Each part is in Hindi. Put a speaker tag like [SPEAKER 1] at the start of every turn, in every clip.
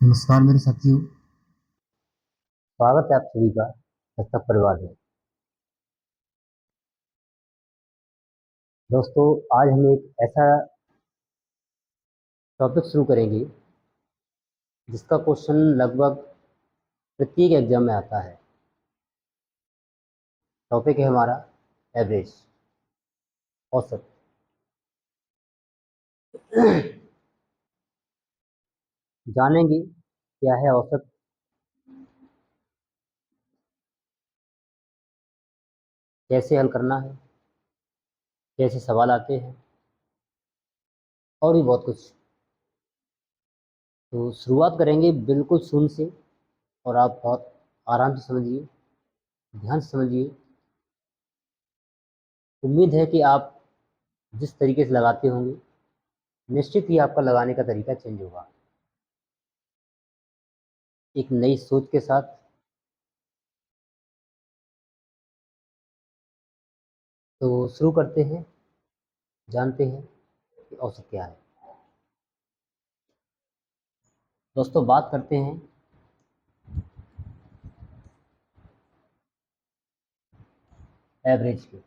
[SPEAKER 1] नमस्कार मेरे साथियों।
[SPEAKER 2] स्वागत है आप सभी का दस्तक परिवार में। दोस्तों, आज हम एक ऐसा टॉपिक शुरू करेंगे जिसका क्वेश्चन लगभग प्रत्येक एग्जाम में आता है। टॉपिक है हमारा एवरेज, औसत। जानेंगे क्या है औसत, कैसे हल करना है, कैसे सवाल आते हैं और भी बहुत कुछ। तो शुरुआत करेंगे बिल्कुल शून्य से, और आप बहुत आराम से समझिए, ध्यान से समझिए। उम्मीद है कि आप जिस तरीके से लगाते होंगे, निश्चित ही आपका लगाने का तरीका चेंज होगा। एक नई सोच के साथ। तो शुरू करते हैं, जानते हैं कि औसत क्या है। दोस्तों, बात करते हैं एवरेज की,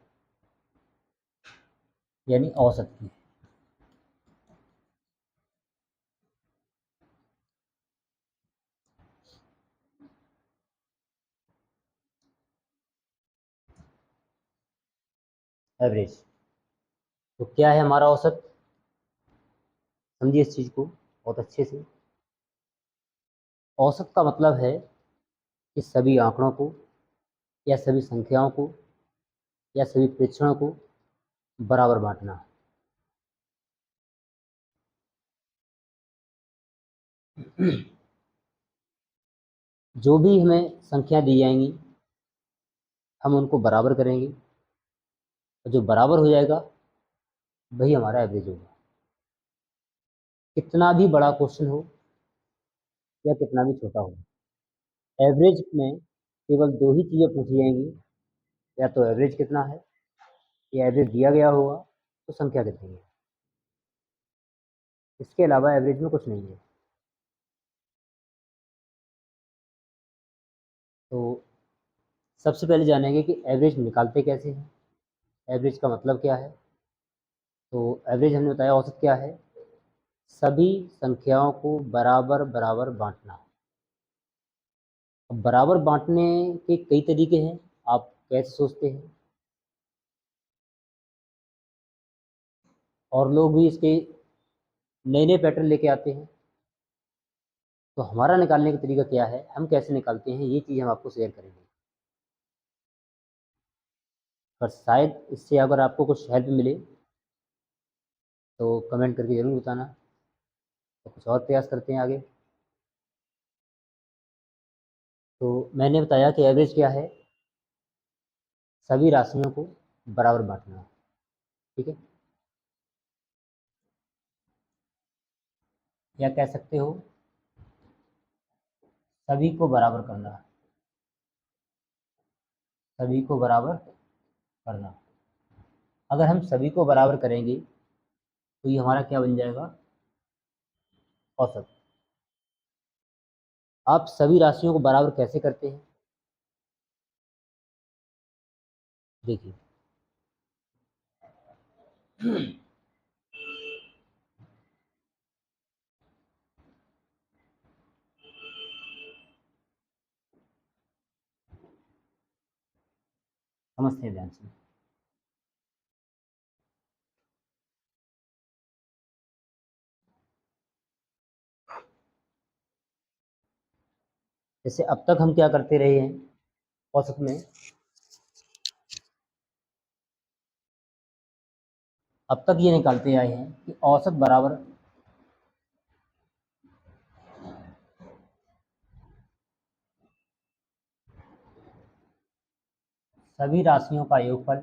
[SPEAKER 2] यानी औसत की। एवरेज तो क्या है हमारा औसत? समझिए इस चीज़ को बहुत अच्छे से। औसत का मतलब है कि सभी आंकड़ों को, या सभी संख्याओं को, या सभी प्रेक्षणों को बराबर बांटना। जो भी हमें संख्या दी जाएंगी, हम उनको बराबर करेंगे, और जो बराबर हो जाएगा वही हमारा एवरेज होगा। कितना भी बड़ा क्वेश्चन हो या कितना भी छोटा हो, एवरेज में केवल दो ही चीज़ें पूछी जाएंगी। या तो एवरेज कितना है, या एवरेज दिया गया होगा तो संख्या कितनी है। इसके अलावा एवरेज में कुछ नहीं है। तो सबसे पहले जानेंगे कि एवरेज निकालते कैसे हैं, एवरेज का मतलब क्या है। तो एवरेज हमने बताया, औसत क्या है? सभी संख्याओं को बराबर बराबर बांटना। अब बराबर बांटने के कई तरीके हैं। आप कैसे सोचते हैं, और लोग भी इसके नए नए पैटर्न लेके आते हैं। तो हमारा निकालने का तरीका क्या है, हम कैसे निकालते हैं, ये चीज़ हम आपको शेयर करेंगे। पर शायद इससे अगर आपको कुछ हेल्प मिले तो कमेंट करके ज़रूर बताना। तो कुछ और प्रयास करते हैं आगे। तो मैंने बताया कि एवरेज क्या है, सभी राशियों को बराबर बांटना। ठीक है, या कह सकते हो सभी को बराबर करना। सभी को बराबर करना। अगर हम सभी को बराबर करेंगे तो ये हमारा क्या बन जाएगा? औसत। आप सभी राशियों को बराबर कैसे करते हैं, देखिए। समझते हैं ध्यान से। जैसे अब तक हम क्या करते रहे हैं औसत में, अब तक ये निकालते आए हैं कि औसत बराबर सभी राशियों का योगफल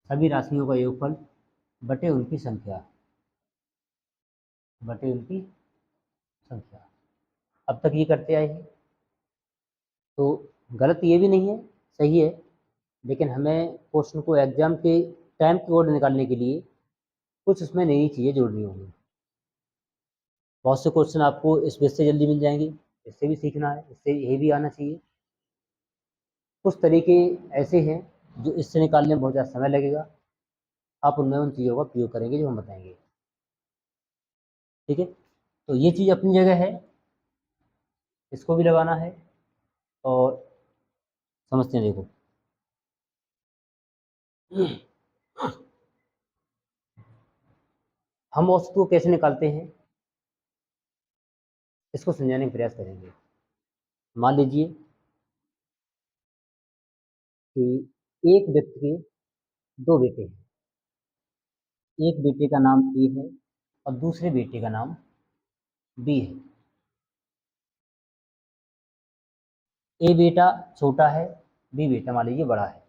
[SPEAKER 2] सभी राशियों का योगफल बटे उनकी संख्या। बटे उनकी संख्या। अब तक ये करते आए हैं। तो गलत ये भी नहीं है, सही है। लेकिन हमें क्वेश्चन को एग्जाम के टाइम कोड निकालने के लिए कुछ उसमें नई चीज़ें जोड़नी होंगी। बहुत से क्वेश्चन आपको इस बेस से जल्दी मिल जाएंगे, इससे भी सीखना है, इससे ये भी आना चाहिए। कुछ तरीके ऐसे हैं जो इससे निकालने में बहुत ज़्यादा समय लगेगा, आप उनमें उन चीज़ों का प्रयोग करेंगे जो हम बताएंगे। ठीक है, तो ये चीज़ अपनी जगह है, इसको भी लगाना है और समझते हैं। देखो हम औसत को कैसे निकालते हैं, इसको समझाने का प्रयास करेंगे। मान लीजिए कि एक व्यक्ति के दो बेटे हैं, एक बेटे का नाम ए है और दूसरे बेटे का नाम बी है। ए बेटा छोटा है, बी बेटा मान लीजिए बड़ा है।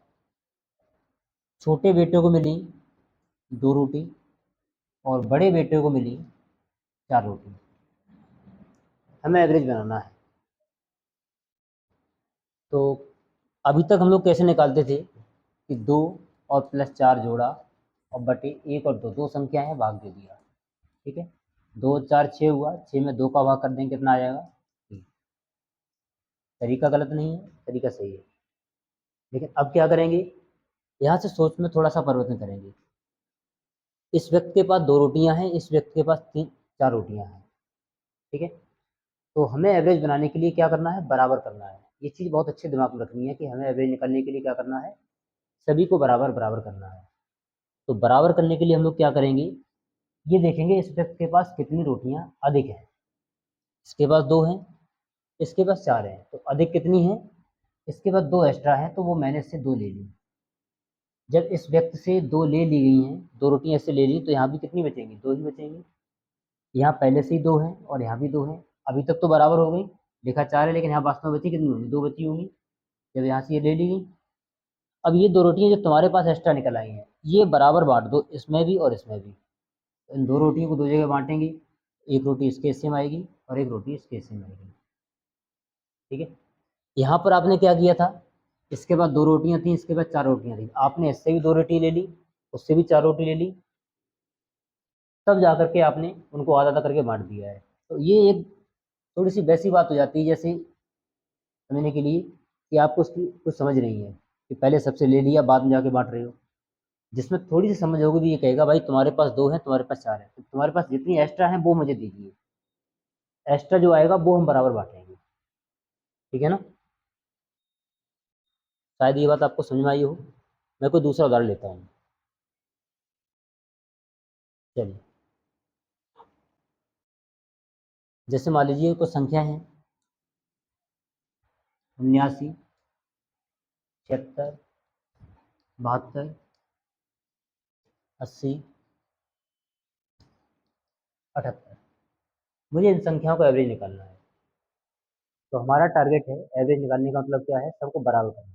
[SPEAKER 2] छोटे बेटे को मिली 2 रोटी और बड़े बेटे को मिली 4 रोटी। हमें एवरेज बनाना है। तो अभी तक हम लोग कैसे निकालते थे कि 2 और +4 जोड़ा और बटे 1 और 2 संख्या है, भाग दे दिया। ठीक है, 2 और 4 6 हुआ, 6 में 2 का भाग कर देंगे, कितना आ जाएगा 3। तरीका गलत नहीं है, तरीका सही है। लेकिन अब क्या करेंगे, यहाँ से सोच में थोड़ा सा परिवर्तन करेंगे। इस व्यक्ति के पास 2 रोटियां हैं, इस व्यक्ति के पास 4 रोटियां हैं। ठीक है, तो हमें एवरेज बनाने के लिए क्या करना है, बराबर करना है। ये चीज़ बहुत अच्छे दिमाग में रखनी है कि हमें एवरेज निकालने के लिए क्या करना है, सभी को बराबर बराबर करना है। तो बराबर करने के लिए हम लोग क्या करेंगे, ये देखेंगे इस व्यक्ति के पास कितनी रोटियां अधिक हैं। इसके पास 2 हैं, इसके पास 4 हैं, तो अधिक कितनी है, इसके पास 2 एक्स्ट्रा है, तो वो मैंने इससे 2 ले ली। जब इस व्यक्ति से 2 ले ली गई हैं, 2 रोटियां इससे ले ली, तो यहाँ भी कितनी बचेंगी, 2 ही बचेंगी। यहाँ पहले से ही 2 हैं और यहाँ भी 2 हैं, अभी तक तो बराबर हो गई। लिखा 4 है लेकिन यहाँ वास्तव में बची कितनी होंगी, 2 बची होंगी जब यहाँ से ये ले ली गई। अब ये 2 रोटियां जो तुम्हारे पास एक्स्ट्रा निकल आई हैं, ये बराबर बांट दो, इसमें भी और इसमें भी। इन 2 रोटियों को 2 जगह बांटेंगे, एक रोटी इसके हिस्से में आएगी और एक रोटी इसके हिस्से में आएगी। ठीक है, यहाँ पर आपने क्या किया था, इसके बाद 2 रोटियां थी, इसके बाद 4 रोटियां थी, आपने इससे भी 2 रोटी ले ली, उससे भी 4 रोटी ले ली, तब जा करके आपने उनको आधा आधा करके बांट दिया है। तो ये एक थोड़ी सी वैसी बात हो जाती है जैसे समझने के लिए कि आपको उसकी कुछ समझ नहीं है कि पहले सबसे ले लिया बाद में जाके बांट रहे हो। जिसमें थोड़ी सी समझ होगी भी ये कहेगा भाई तुम्हारे पास 2 हैं, तुम्हारे पास 4 है, तो तुम्हारे पास जितनी एक्स्ट्रा है वो मुझे दीजिए, एक्स्ट्रा जो आएगा वो हम बराबर बांटेंगे। ठीक है ना, शायद ये बात आपको समझ में आई हो। मैं कोई दूसरा उदाहरण लेता हूँ। चलिए, जैसे मान लीजिए कुछ संख्या है 79, 76, 72, 80, 78। मुझे इन संख्याओं का एवरेज निकालना है। तो हमारा टारगेट है एवरेज निकालने का, मतलब क्या है, सबको बराबर करना।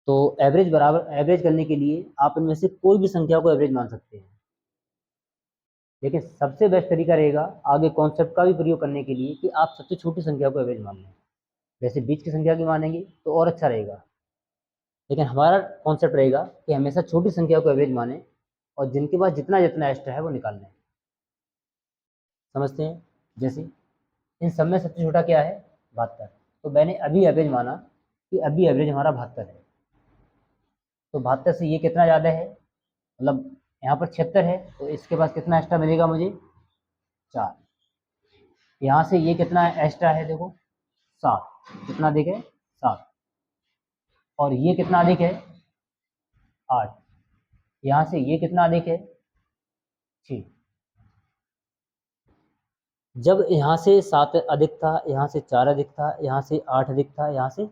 [SPEAKER 2] तो एवरेज बराबर, एवरेज करने के लिए आप इनमें से कोई भी संख्या को एवरेज मान सकते हैं, लेकिन सबसे बेस्ट तरीका रहेगा आगे कॉन्सेप्ट का भी प्रयोग करने के लिए कि आप सबसे छोटी संख्या को एवरेज मान लें। जैसे बीच की संख्या की मानेंगे तो और अच्छा रहेगा, लेकिन हमारा कॉन्सेप्ट रहेगा कि हमेशा छोटी संख्या को एवरेज माने और जिनके पास जितना जितना एक्स्ट्रा है वो निकाल लें। समझते हैं, जैसे इन सब में सबसे छोटा क्या है, 72। तो मैंने अभी एवरेज माना कि अभी एवरेज हमारा 72 है, तो 72 से ये कितना ज़्यादा है, मतलब यहाँ पर 76 है, तो इसके पास कितना एक्स्ट्रा मिलेगा मुझे, 4। यहाँ से ये कितना एक्स्ट्रा है, देखो 7, कितना अधिक है, 7। और ये कितना अधिक है, 8। यहाँ से ये कितना अधिक है, 6। जब यहाँ से 7 अधिक था, यहाँ से 4 अधिक था, यहाँ से 8 अधिक था, यहाँ से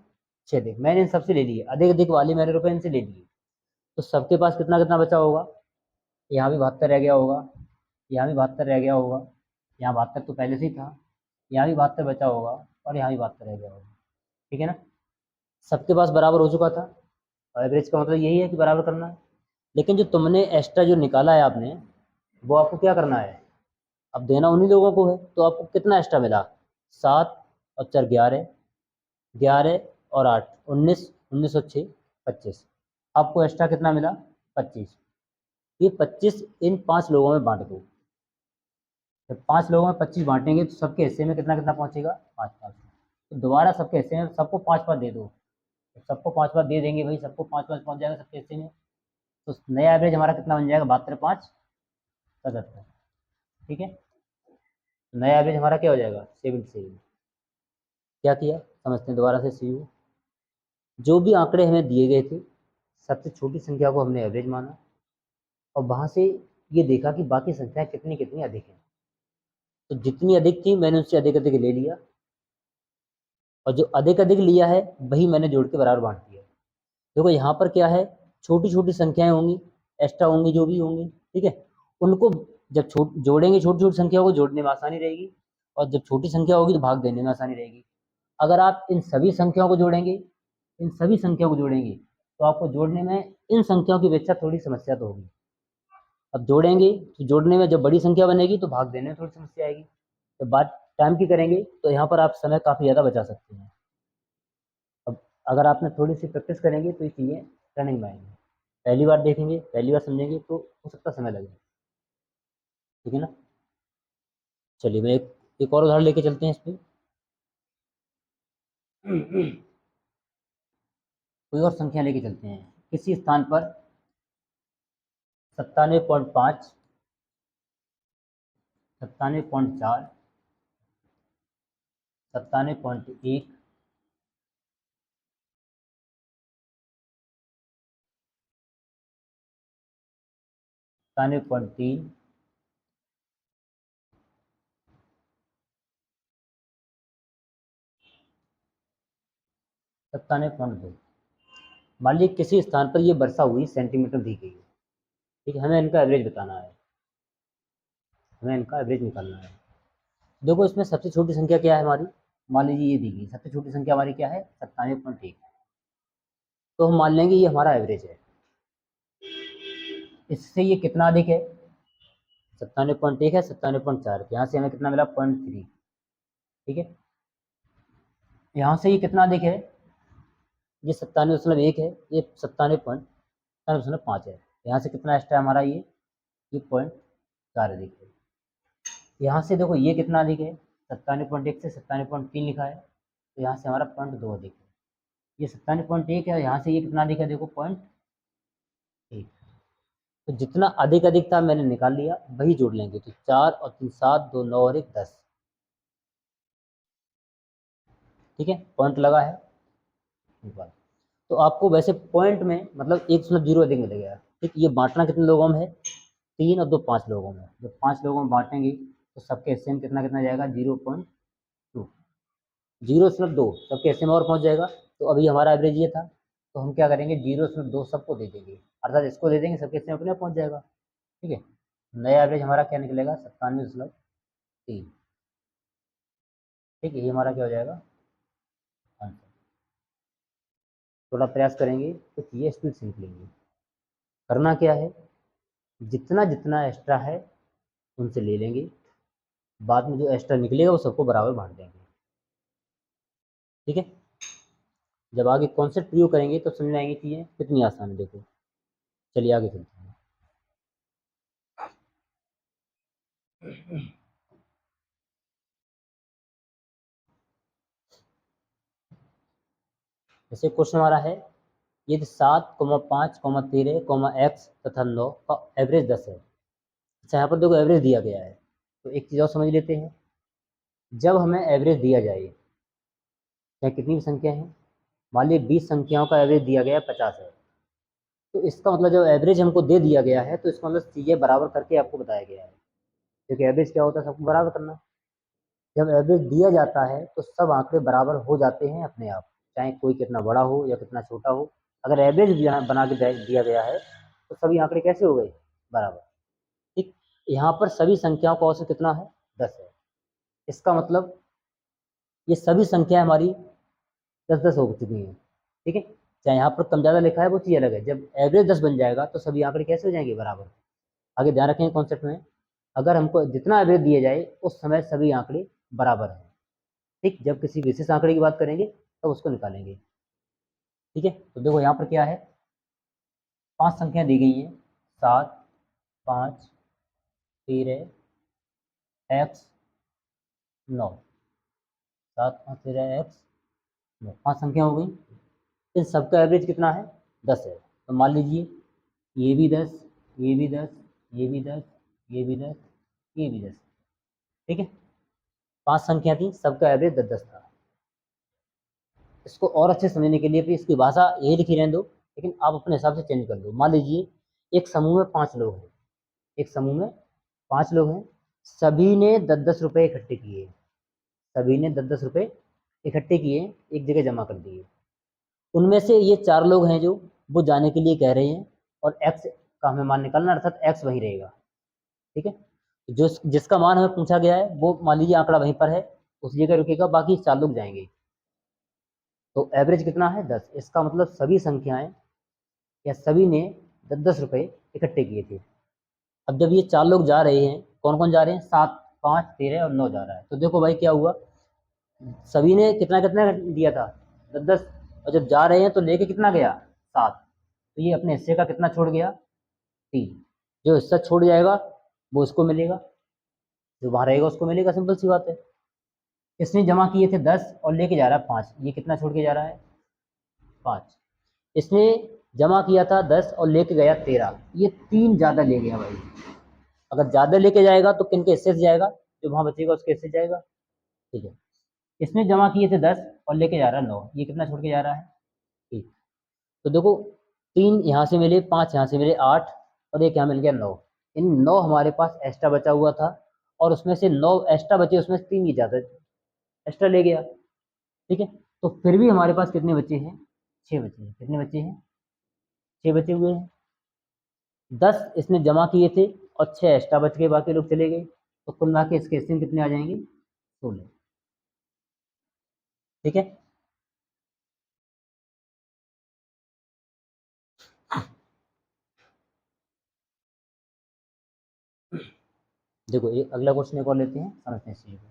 [SPEAKER 2] 6 अधिक, मैंने इन सबसे ले लिए, अधिक अधिक वाले मैंने रुपए इनसे ले लिए। तो सबके पास कितना कितना बचा होगा, यहाँ भी 72 रह गया होगा, यहाँ भी 72 रह गया होगा, यहाँ 72 तो पहले से ही था, यहाँ भी 72 बचा होगा और यहाँ भी 72 रह गया होगा। ठीक है ना, सबके पास बराबर हो चुका था। और एवरेज का मतलब यही है कि बराबर करना है। लेकिन जो तुमने एक्स्ट्रा जो निकाला है आपने, वो आपको क्या करना है, अब देना उन्हीं लोगों को है। तो आपको कितना एक्स्ट्रा मिला, 7 और 4 11, 11 और 8 19, 19 और 6 25। आपको एक्स्ट्रा कितना मिला, 25। ये 25 इन 5 लोगों में बांट दो। जब 5 लोगों में 25 बांटेंगे तो सबके हिस्से में कितना कितना पहुंचेगा, 5-5। तो दोबारा सबके हिस्से में सबको 5-5 दे दो। सबको 5-5 दे देंगे भाई, सबको 5-5 पहुंच जाएगा सबके हिस्से में। तो नया एवरेज हमारा कितना बन जाएगा, 72-5-77। ठीक है, नया एवरेज हमारा क्या हो जाएगा, 77। क्या किया समझते हैं दोबारा से सी। जो भी आंकड़े हमें दिए गए थे, सबसे छोटी संख्या को हमने एवरेज माना और वहां से ये देखा कि बाकी संख्याएं कितनी कितनी अधिक हैं। तो जितनी अधिक थी मैंने उससे अधिक अधिक ले लिया, और जो अधिक अधिक लिया है वही मैंने जोड़ के बराबर बांट दिया। देखो यहाँ पर क्या है, छोटी छोटी संख्याएं होंगी, एक्स्ट्रा होंगी जो भी होंगी, ठीक है, उनको जब जोड़ेंगे, छोटी छोटी संख्या को जोड़ने में आसानी रहेगी, और जब छोटी संख्या होगी तो भाग देने में आसानी रहेगी। अगर आप इन सभी संख्याओं को जोड़ेंगे, इन सभी संख्याओं को जोड़ेंगे, तो आपको जोड़ने में इन संख्याओं की अपेक्षा थोड़ी समस्या तो होगी। अब जोड़ेंगे तो जोड़ने में जब बड़ी संख्या बनेगी तो भाग देने में थोड़ी समस्या आएगी। जब बात टाइम की करेंगे तो यहाँ पर आप समय काफ़ी ज़्यादा बचा सकते हैं। अब अगर आपने थोड़ी सी प्रैक्टिस करेंगे तो ये चीज़ें रनिंग में आएंगी। पहली बार देखेंगे, पहली बार समझेंगे तो हो सकता समय लगे। ठीक है ना, चलिए मैं एक और उदाहरण लेके चलते हैं इस पर। कोई और संख्या लेके चलते हैं। किसी स्थान पर 97.5, 97.4, 97.1, 97.3, 97.2। मान लीजिए किसी स्थान पर ये वर्षा हुई सेंटीमीटर दी गई है। ठीक है, हमें इनका एवरेज बताना है, हमें इनका एवरेज निकालना है। देखो इसमें सबसे छोटी संख्या क्या है हमारी, मान लीजिए ये दी गई सबसे छोटी संख्या हमारी क्या है, 97.1। तो हम मान लेंगे ये हमारा एवरेज है। इससे ये कितना अधिक है, 97.1 है 97.4, यहाँ से हमें कितना मिला, 0.3। ठीक है, यहाँ से ये कितना अधिक है, ये 97.1 है, ये 97.5 है। यहाँ से कितना एक्स्ट्रा है हमारा, ये 0.4 अधिक है। यहाँ से देखो ये कितना अधिक है, 97.1 से 97.3 लिखा है, तो यहाँ से हमारा 0.2 अधिक है। ये 97.1 है, यहाँ से ये कितना अधिक है, देखो 0.1। तो जितना अधिक अधिक था मैंने निकाल लिया, वही जोड़ लेंगे। तो 4 और 3 7, 2 9 और 1 10। ठीक है, पॉइंट लगा है। तो आपको वैसे पॉइंट में मतलब 1.0 अधिक मिलेगा। ठीक, ये बांटना कितने लोगों में है, 3 और 2 5 लोगों में। जब 5 लोगों में बांटेंगे तो सबके हिस्से में कितना कितना जाएगा, 0.2, 0.2 सबके हिस्से में और पहुंच जाएगा। तो अभी हमारा एवरेज ये था, तो हम क्या करेंगे, 0.2 सबको दे देंगे, अर्थात इसको दे देंगे, सबके हिस्से में अपने पहुंच जाएगा। ठीक है, नया एवरेज हमारा क्या निकलेगा, 97.3। ठीक है, ये हमारा क्या हो जाएगा आंसर। थोड़ा प्रयास करेंगे तो ये स्पीड से निकलेंगे। करना क्या है, जितना जितना एक्स्ट्रा है उनसे ले लेंगे, बाद में जो एक्स्ट्रा निकलेगा वो सबको बराबर बांट देंगे। ठीक है, जब आगे कॉन्सेप्ट प्रयोग करेंगे तो समझ में आएंगी चीज़ें कितनी आसान है। देखो चलिए आगे चलते हैं। जैसे क्वेश्चन हमारा है, यदि 7,5,13, एक्स तथा 9 का एवरेज 10 है। अच्छा यहाँ पर देखो एवरेज दिया गया है, तो एक चीज़ और समझ लेते हैं। जब हमें एवरेज दिया जाए, चाहे कितनी भी संख्या है, मान लीजिए 20 संख्याओं का एवरेज दिया गया है 50 है, तो इसका मतलब जब एवरेज हमको दे दिया गया है तो इसका मतलब चीज़ें बराबर करके आपको बताया गया है। क्योंकि एवरेज क्या होता है, सबको बराबर करना। जब एवरेज दिया जाता है तो सब आंकड़े बराबर हो जाते हैं अपने आप, चाहे कोई कितना बड़ा हो या कितना छोटा हो। अगर एवरेज बना के दिया गया है तो सभी आंकड़े कैसे हो गए, बराबर। ठीक, यहाँ पर सभी संख्याओं का औसत कितना है, 10 है। इसका मतलब ये सभी संख्या हमारी 10-10 हो चुकी हैं। ठीक है, चाहे यहाँ पर कम ज़्यादा लिखा है वो चीज़ अलग है, जब एवरेज 10 बन जाएगा तो सभी आंकड़े कैसे हो जाएंगे, बराबर। आगे ध्यान रखेंगे कॉन्सेप्ट में, अगर हमको जितना एवरेज दिया जाए उस समय सभी आंकड़े बराबर हैं। ठीक, जब किसी विशेष आंकड़े की बात करेंगे तो उसको निकालेंगे। ठीक है, तो देखो यहाँ पर क्या है, 5 संख्या दी गई हैं, 7, 5 13 x 9, 7 5 13 x 9, 5 संख्या हो गई। इन सबका एवरेज कितना है? 10 है। तो मान लीजिए ये भी 10, ये भी 10, ये भी 10, ये भी 10, ये भी 10। ठीक है, 5 संख्या थी, सबका एवरेज 10 10 था। इसको और अच्छे समझने के लिए फिर इसकी भाषा यही लिखी रहने दो, लेकिन आप अपने हिसाब से चेंज कर लो। मान लीजिए एक समूह में 5 लोग हैं, एक समूह में 5 लोग हैं, सभी ने 10 10 रुपये इकट्ठे किए, सभी ने 10 10 रुपये इकट्ठे किए, एक जगह जमा कर दिए। उनमें से ये 4 लोग हैं जो वो जाने के लिए कह रहे हैं, और एक्स का हमें मान निकालना, अर्थात एक्स वहीं रहेगा। ठीक है, जो जिसका मान हमें पूछा गया है वो मान लीजिए आंकड़ा वहीं पर है, उस जगह रुकेगा, बाकी 4 लोग जाएंगे। तो एवरेज कितना है? 10। इसका मतलब सभी संख्याएं या सभी ने 10 10 रुपये इकट्ठे किए थे। अब जब ये 4 लोग जा रहे हैं, कौन कौन जा रहे हैं? 7 5 13 और 9 जा रहा है। तो देखो भाई क्या हुआ, सभी ने कितना कितना दिया था? 10 10, और जब जा रहे हैं तो लेके कितना गया? 7। तो ये अपने हिस्से का कितना छोड़ गया? 3। जो हिस्सा छोड़ जाएगा वो उसको मिलेगा, जो वहां रहेगा उसको मिलेगा, सिंपल सी बात है। इसने जमा किए थे 10 और लेके जा रहा है 5, ये कितना छोड़ के जा रहा है? 5। इसने जमा किया था 10 और लेके गया 13, ये 3 ज़्यादा ले गया भाई। अगर ज़्यादा लेके जाएगा तो किन के हिस्से से जाएगा? जो वहां बचेगा उसके हिस्से से जाएगा। ठीक है, इसने जमा किए थे 10 और लेके जा रहा है 9, ये कितना छोड़ के जा रहा है? ठीक। तो देखो 3 यहाँ से मिले, 5 यहाँ से मिले, 8, और एक यहाँ मिल गया 9। इन 9 हमारे पास एक्स्ट्रा बचा हुआ था, और उसमें से 9 एक्स्ट्रा बचे, उसमें से 3 ही ज़्यादा एक्स्ट्रा ले गया। ठीक है, तो फिर भी हमारे पास कितने बचे हैं? 6 बचे हैं। कितने बचे हैं? 6 बचे हुए हैं। 10 इसने जमा किए थे और 6 एक्स्ट्रा बच गए, बाकी लोग चले गए, तो कुल मिला के इसके हिस्से में कितने आ जाएंगे? 16। ठीक है, देखो एक अगला क्वेश्चन एक और लेते हैं, समझते हैं इस चीज़ को।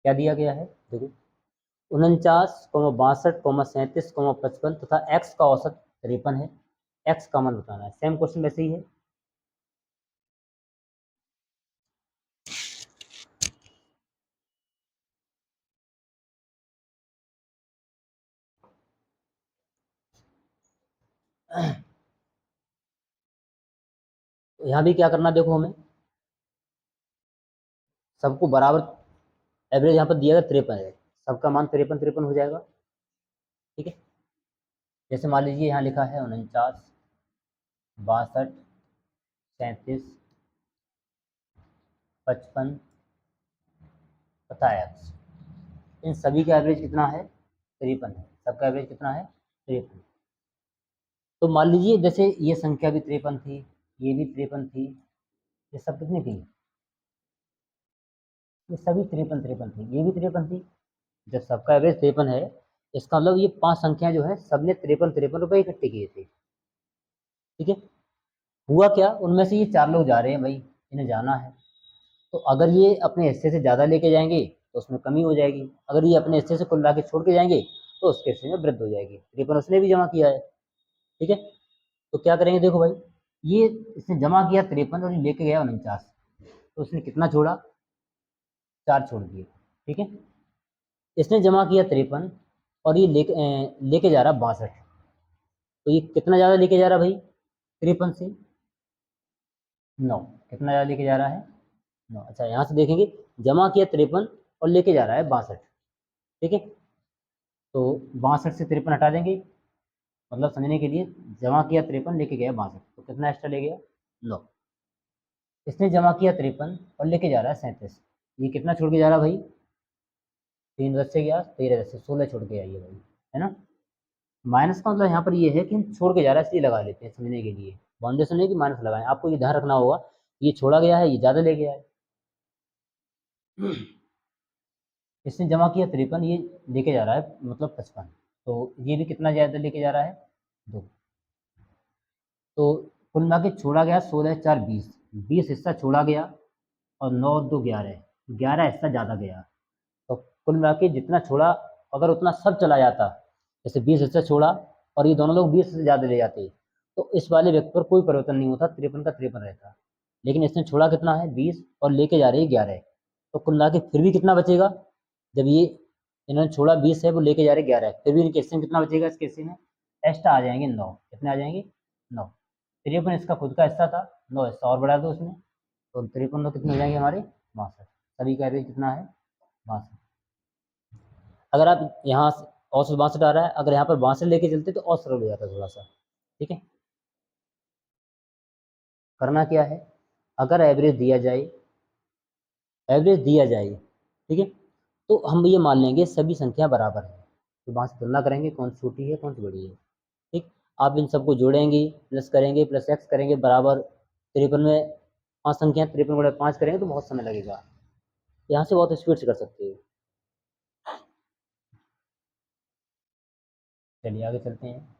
[SPEAKER 2] क्या दिया गया है? देखो 49,62,57,55 तथा एक्स का औसत 53 है, एक्स का मान बताना है। सेम क्वेश्चन वैसे ही है। तो यहाँ भी क्या करना, देखो हमें सबको बराबर, एवरेज यहाँ पर दिया गया 53 है, सबका मान 53 53 हो जाएगा। ठीक है, जैसे मान लीजिए यहाँ लिखा है 49 62 37 55 तथा एक्स, इन सभी का एवरेज कितना है? 53 है। सबका एवरेज कितना है? 53। तो मान लीजिए जैसे ये संख्या भी 53 थी, ये भी 53 थी, ये सब कितनी थी? ये सभी 53 53 थी, ये भी 53 थी। जब सबका एवरेज 53 है, इसका मतलब ये 5 संख्या जो है सबने 53 53 रुपये इकट्ठे किए थे। ठीक है, हुआ क्या, उनमें से ये 4 लोग जा रहे हैं भाई, इन्हें जाना है, तो अगर ये अपने हिस्से से ज़्यादा लेके जाएंगे तो उसमें कमी हो जाएगी, अगर ये अपने हिस्से से कुल मिला के छोड़ के जाएंगे तो उसके हिस्से में वृद्धि हो जाएगी। 53 उसने भी जमा किया है। ठीक है, तो क्या करेंगे, देखो भाई ये इसने जमा किया 53 और ये लेके गया 49, तो उसने कितना छोड़ा? 4 छोड़ दिए। ठीक है, इसने जमा किया 53 और ये लेके जा रहा 62, तो ये कितना ज़्यादा लेके जा रहा भाई? 53 से 9, कितना ज़्यादा लेके जा रहा है? 9। अच्छा यहाँ से देखेंगे, जमा किया 53 और लेके जा रहा है 62। ठीक है, तो 62 से 53 हटा देंगे, मतलब समझने के लिए, जमा किया 53 लेके गया 62, तो कितना एक्स्ट्रा ले गया? 9। इसने जमा किया 53 और लेके जा रहा है 37, ये कितना छोड़ के जा रहा है भाई? 3 10 से गया, 13 10 से 16 छोड़ के आइए भाई, है ना। माइनस का मतलब यहाँ पर ये है कि हम छोड़ के जा रहा है, इसलिए लगा लेते हैं समझने के लिए, बाउंडेशन नहीं कि माइनस लगाएं, आपको ये ध्यान रखना होगा, ये छोड़ा गया है, ये ज़्यादा ले गया है। इसने जमा किया 53, ये लेके जा रहा है मतलब 55, तो ये भी कितना ज़्यादा लेके जा रहा है? 2। तो कुल मिला के छोड़ा गया 16 4 20, 20 हिस्सा छोड़ा गया, और 9 2 11, 11 हिस्सा ज़्यादा गया। तो कुल मिला के जितना छोड़ा, अगर उतना सब चला जाता, जैसे 20 हिस्सा छोड़ा और ये दोनों लोग 20 से ज़्यादा ले जाते तो इस वाले व्यक्ति पर कोई परिवर्तन नहीं होता, 53 का 53 रहता। लेकिन इसने छोड़ा कितना है 20 और लेके जा रही है 11, तो कुल मिला के फिर भी कितना बचेगा, जब ये इन्होंने छोड़ा 20 है, वो लेके जा रहे 11 है, फिर भी इनके हिस्से में कितना बचेगा, इस केस में एक्स्ट्रा आ जाएंगे 9। कितने आ जाएंगे 9। 53 इसका खुद का हिस्सा था, 9 हिस्सा और बढ़ा दो उसमें, तो 53 कितने हो जाएंगे हमारे 62। सभी का एवरेज कितना है 62। अगर आप यहाँ औसत 62 आ रहा है, अगर यहाँ पर 62 लेके चलते तो और सरल हो जाता थोड़ा सा। ठीक है, करना क्या है, अगर एवरेज दिया जाए, ठीक है, तो हम ये मान लेंगे सभी संख्या बराबर है, तो वहाँ से तुलना करेंगे कौन सी छोटी है कौन सी बड़ी है। ठीक, आप इन सबको जोड़ेंगे, प्लस करेंगे, प्लस एक्स करेंगे बराबर 53 में 5 संख्या, 53 बड़े 5 करेंगे तो बहुत समय लगेगा, यहाँ से बहुत स्पीड से कर सकते हो। चलिए आगे चलते हैं।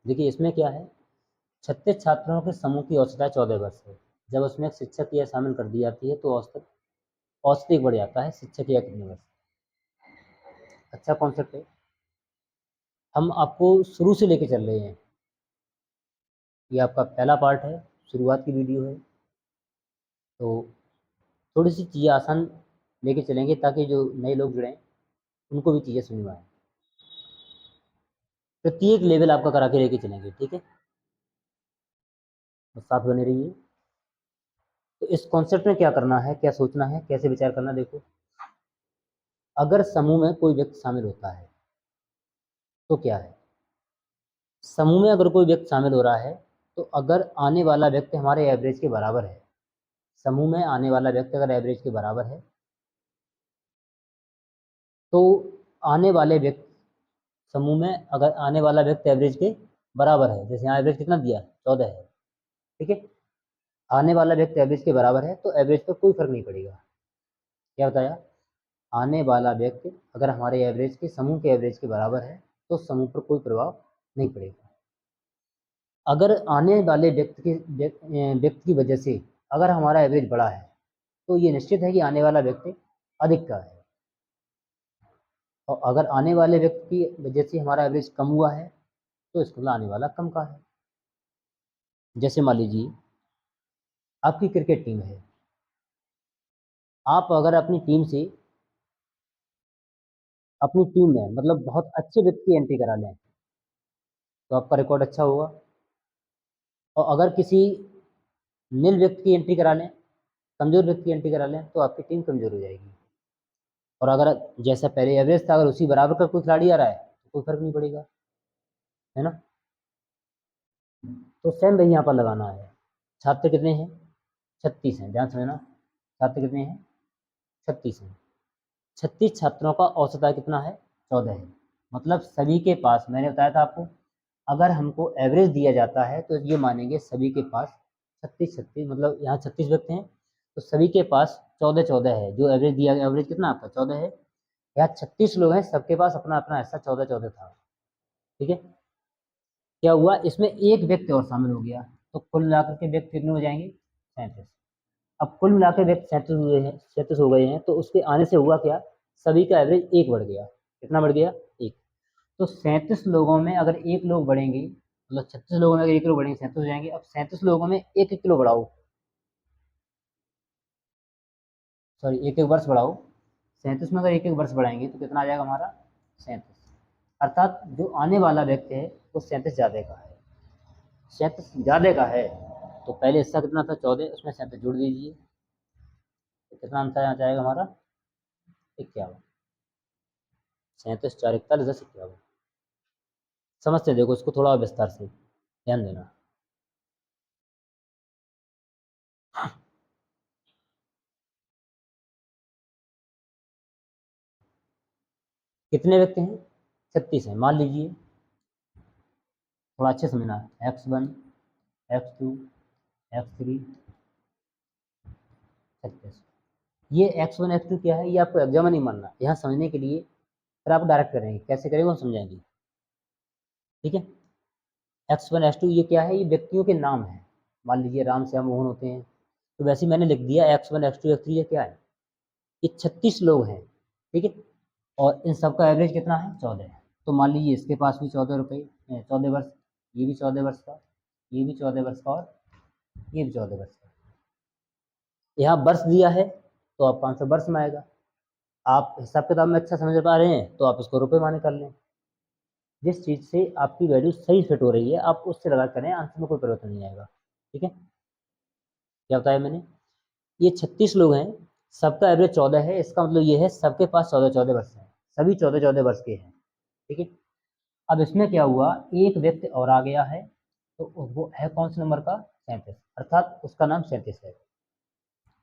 [SPEAKER 2] देखिए इसमें क्या है, 36 छात्रों के समूह की औसत 14 वर्ष है। जब उसमें एक शिक्षक या शामिल कर दी जाती है तो औसत औसत एक बढ़ जाता है, शिक्षक या कितने वर्ष। अच्छा कॉन्सेप्ट है, हम आपको शुरू से लेके चल रहे हैं, ये आपका पहला पार्ट है, शुरुआत की वीडियो है, तो थोड़ी सी चीज़ें आसान लेके चलेंगे ताकि जो नए लोग जुड़ें उनको भी चीज़ें समझ में आए। प्रत्येक लेवल आपका करा के लेके चलेंगे, ठीक है, तो साथ बने रहिए। तो इस कॉन्सेप्ट में क्या करना है, क्या सोचना है, कैसे विचार करना, देखो अगर समूह में कोई व्यक्ति शामिल होता है तो क्या है, समूह में अगर कोई व्यक्ति शामिल हो रहा है तो अगर आने वाला व्यक्ति हमारे एवरेज के बराबर है, समूह में आने वाला व्यक्ति अगर एवरेज के बराबर है तो आने वाले व्यक्ति, समूह में अगर आने वाला व्यक्ति एवरेज के बराबर है, जैसे यहाँ एवरेज कितना दिया 14 है, ठीक है, आने वाला व्यक्ति एवरेज के बराबर है तो एवरेज पर कोई फर्क नहीं पड़ेगा। क्या बताया, आने वाला व्यक्ति अगर हमारे एवरेज के समूह के एवरेज के बराबर है तो समूह पर कोई प्रभाव नहीं पड़ेगा। अगर आने वाले व्यक्ति की वजह से अगर हमारा एवरेज बड़ा है तो ये निश्चित है कि आने वाला व्यक्ति अधिक का है, और अगर आने वाले व्यक्ति की वजह से हमारा एवरेज कम हुआ है तो इसका मतलब आने वाला कम का है। जैसे मान लीजिए आपकी क्रिकेट टीम है, आप अगर अपनी टीम में मतलब बहुत अच्छे व्यक्ति की एंट्री करा लें तो आपका रिकॉर्ड अच्छा होगा, और अगर किसी नील व्यक्ति की एंट्री करा लें, कमजोर व्यक्ति की एंट्री करा लें तो आपकी टीम कमजोर हो जाएगी। और अगर जैसा पहले एवरेज था अगर उसी बराबर का कोई खिलाड़ी आ रहा है तो कोई फर्क नहीं पड़ेगा, है ना। तो सेम वही यहाँ पर लगाना है। छात्र कितने हैं 36 हैं, ध्यान समझना, छात्र कितने हैं 36 हैं, 36 छात्रों का औसत आय कितना है 14 है। मतलब सभी के पास, मैंने बताया था आपको, अगर हमको एवरेज दिया जाता है तो ये मानेंगे सभी के पास 36 मतलब यहाँ 36 व्यक्ति हैं तो सभी के पास 14 है, जो एवरेज दिया गया, एवरेज कितना आपका 14 है, यहाँ 36 लोग हैं, सबके पास अपना अपना हिस्सा 14 था, ठीक है। क्या हुआ, इसमें एक व्यक्ति और शामिल हो गया तो कुल मिलाकर के व्यक्ति कितने हो जाएंगे 37। अब कुल मिलाकर व्यक्ति 37 हुए हैं, 37 हो गए हैं, तो उसके आने से हुआ क्या, सभी का एवरेज एक बढ़ गया, कितना बढ़ गया एक। तो 37 लोगों में अगर एक लोग बढ़ेंगे, मतलब 36 लोगों में अगर एक लोग बढ़ेंगे 37 हो जाएंगे। अब 37 लोगों में एक एक किलो बढ़ाओ, सॉरी एक एक वर्ष बढ़ाओ, 37 में अगर एक एक वर्ष बढ़ाएंगे तो कितना आ जाएगा हमारा 37, अर्थात जो आने वाला व्यक्ति है वो 37 ज़्यादा का है, 37 ज़्यादा का है। तो पहले हिस्सा कितना था 14, उसमें 37 जोड़ दीजिए, तो कितना अंतर आ जाएगा हमारा 51। 37 4 41 10 51। समझते देखो इसको थोड़ा विस्तार से ध्यान देना। कितने व्यक्ति हैं 36 हैं, मान लीजिए, थोड़ा अच्छे समझना, X1 X2 X3 36। ये X1 X2 क्या है, ये आपको एग्जाम में नहीं मानना, यहाँ समझने के लिए फिर आप डायरेक्ट करेंगे, कैसे करेंगे वो समझाएंगे, ठीक है। X1 X2 ये क्या है, ये व्यक्तियों के नाम हैं, मान लीजिए राम श्याम मोहन होते हैं, तो वैसे ही मैंने लिख दिया x1 x2 x3 ये क्या है, ये 36 लोग हैं, ठीक है। और इन सबका एवरेज कितना है, 14 है। तो मान लीजिए इसके पास भी 14 रुपये, 14 वर्ष, ये भी 14 वर्ष का, ये भी 14 वर्ष का, और ये भी 14 वर्ष का। यहाँ वर्ष दिया है तो आप 500 वर्ष में आएगा। आप हिसाब किताब में अच्छा समझ पा रहे हैं तो आप इसको रुपये माने कर लें। जिस चीज़ से आपकी वैल्यू सही फिट हो रही है आप उससे लगा करें, आंसर में कोई परिवर्तन नहीं आएगा, ठीक है। क्या बताया मैंने, ये 36 लोग हैं, सबका एवरेज 14 है, इसका मतलब ये है सबके पास 14-14 वर्ष हैं, सभी 14-14 वर्ष के हैं, ठीक है। अब इसमें क्या हुआ, एक व्यक्ति और आ गया है, तो वो है कौन से नंबर का, 37, अर्थात उसका नाम 37 है,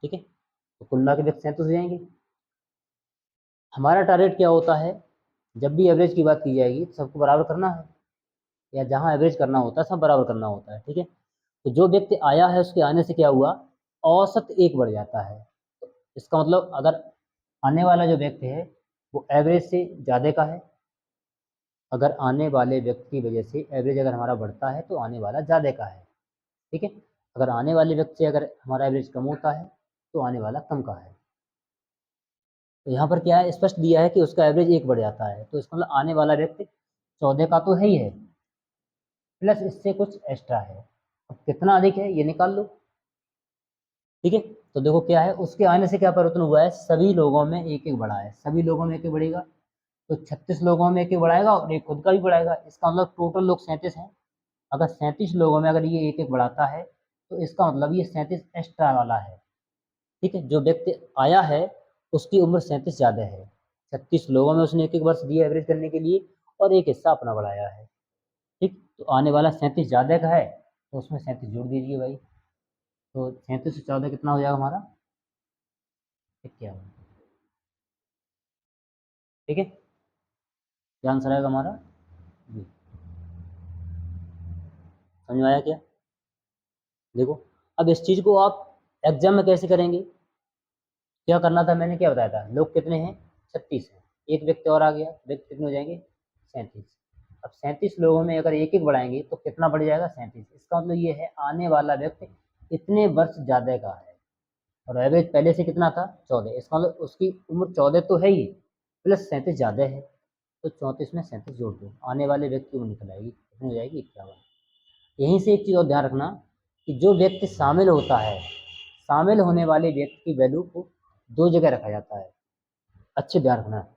[SPEAKER 2] ठीक है। तो कुल मिला के व्यक्ति 37 हो जाएंगे। हमारा टारगेट क्या होता है, जब भी एवरेज की बात की जाएगी तो सबको बराबर करना है, या जहाँ एवरेज करना होता है सब बराबर करना होता है, ठीक है। तो जो व्यक्ति आया है उसके आने से क्या हुआ, औसत 1 बढ़ जाता है। तो इसका मतलब अगर आने वाला जो व्यक्ति है वो एवरेज से ज़्यादा का है, अगर आने वाले व्यक्ति की वजह से एवरेज अगर हमारा बढ़ता है तो आने वाला ज़्यादा का है, ठीक है। अगर आने वाले व्यक्ति से अगर हमारा एवरेज कम होता है तो आने वाला कम का है। तो यहाँ पर क्या है, स्पष्ट दिया है कि उसका एवरेज 1 बढ़ जाता है, तो इसका मतलब आने वाला व्यक्ति 14 का तो है ही है, प्लस इससे कुछ एक्स्ट्रा है। अब कितना अधिक है ये निकाल लो, ठीक है। तो देखो क्या है, उसके आने से क्या परिवर्तन हुआ है, सभी लोगों में एक एक बढ़ा है, सभी लोगों में एक एक बढ़ेगा, तो 36 लोगों में एक एक बढ़ाएगा और एक खुद का भी बढ़ाएगा, इसका मतलब टोटल लोग 37 हैं। अगर 37 लोगों में अगर ये एक एक बढ़ाता है तो इसका मतलब ये 37 एक्स्ट्रा वाला है, ठीक है। जो व्यक्ति आया है उसकी उम्र 37 ज़्यादा है, 36 लोगों में उसने एक एक वर्ष दिया एवरेज करने के लिए और एक हिस्सा अपना बढ़ाया है, ठीक। तो आने वाला 37 ज़्यादा का है तो उसमें 37 जोड़ दीजिए भाई, तो 37 से 14 कितना हो जाएगा हमारा, 51, ठीक है। क्या आंसर आएगा हमारा, जी। समझ में आया क्या, देखो। अब इस चीज़ को आप एग्जाम में कैसे करेंगे, क्या करना था, मैंने क्या बताया था, लोग कितने हैं, 36 हैं, एक व्यक्ति और आ गया, व्यक्ति कितने हो जाएंगे, 37। अब 37 लोगों में अगर एक एक बढ़ाएंगे तो कितना बढ़ जाएगा, 37। इसका मतलब ये है आने वाला व्यक्ति इतने वर्ष ज़्यादा का है, और एवरेज पहले से कितना था, 14, इसका मतलब उसकी उम्र 14 तो है ही, प्लस 37 ज़्यादा है, तो 34 में 37 जोड़ दो, आने वाले व्यक्ति की उम्र निकल आएगी, कितनी हो जाएगी, 51। यहीं से एक चीज़ और ध्यान रखना कि जो व्यक्ति शामिल होता है, शामिल होने वाले व्यक्ति की वैल्यू को 2 जगह रखा जाता है, अच्छे ध्यान रखना।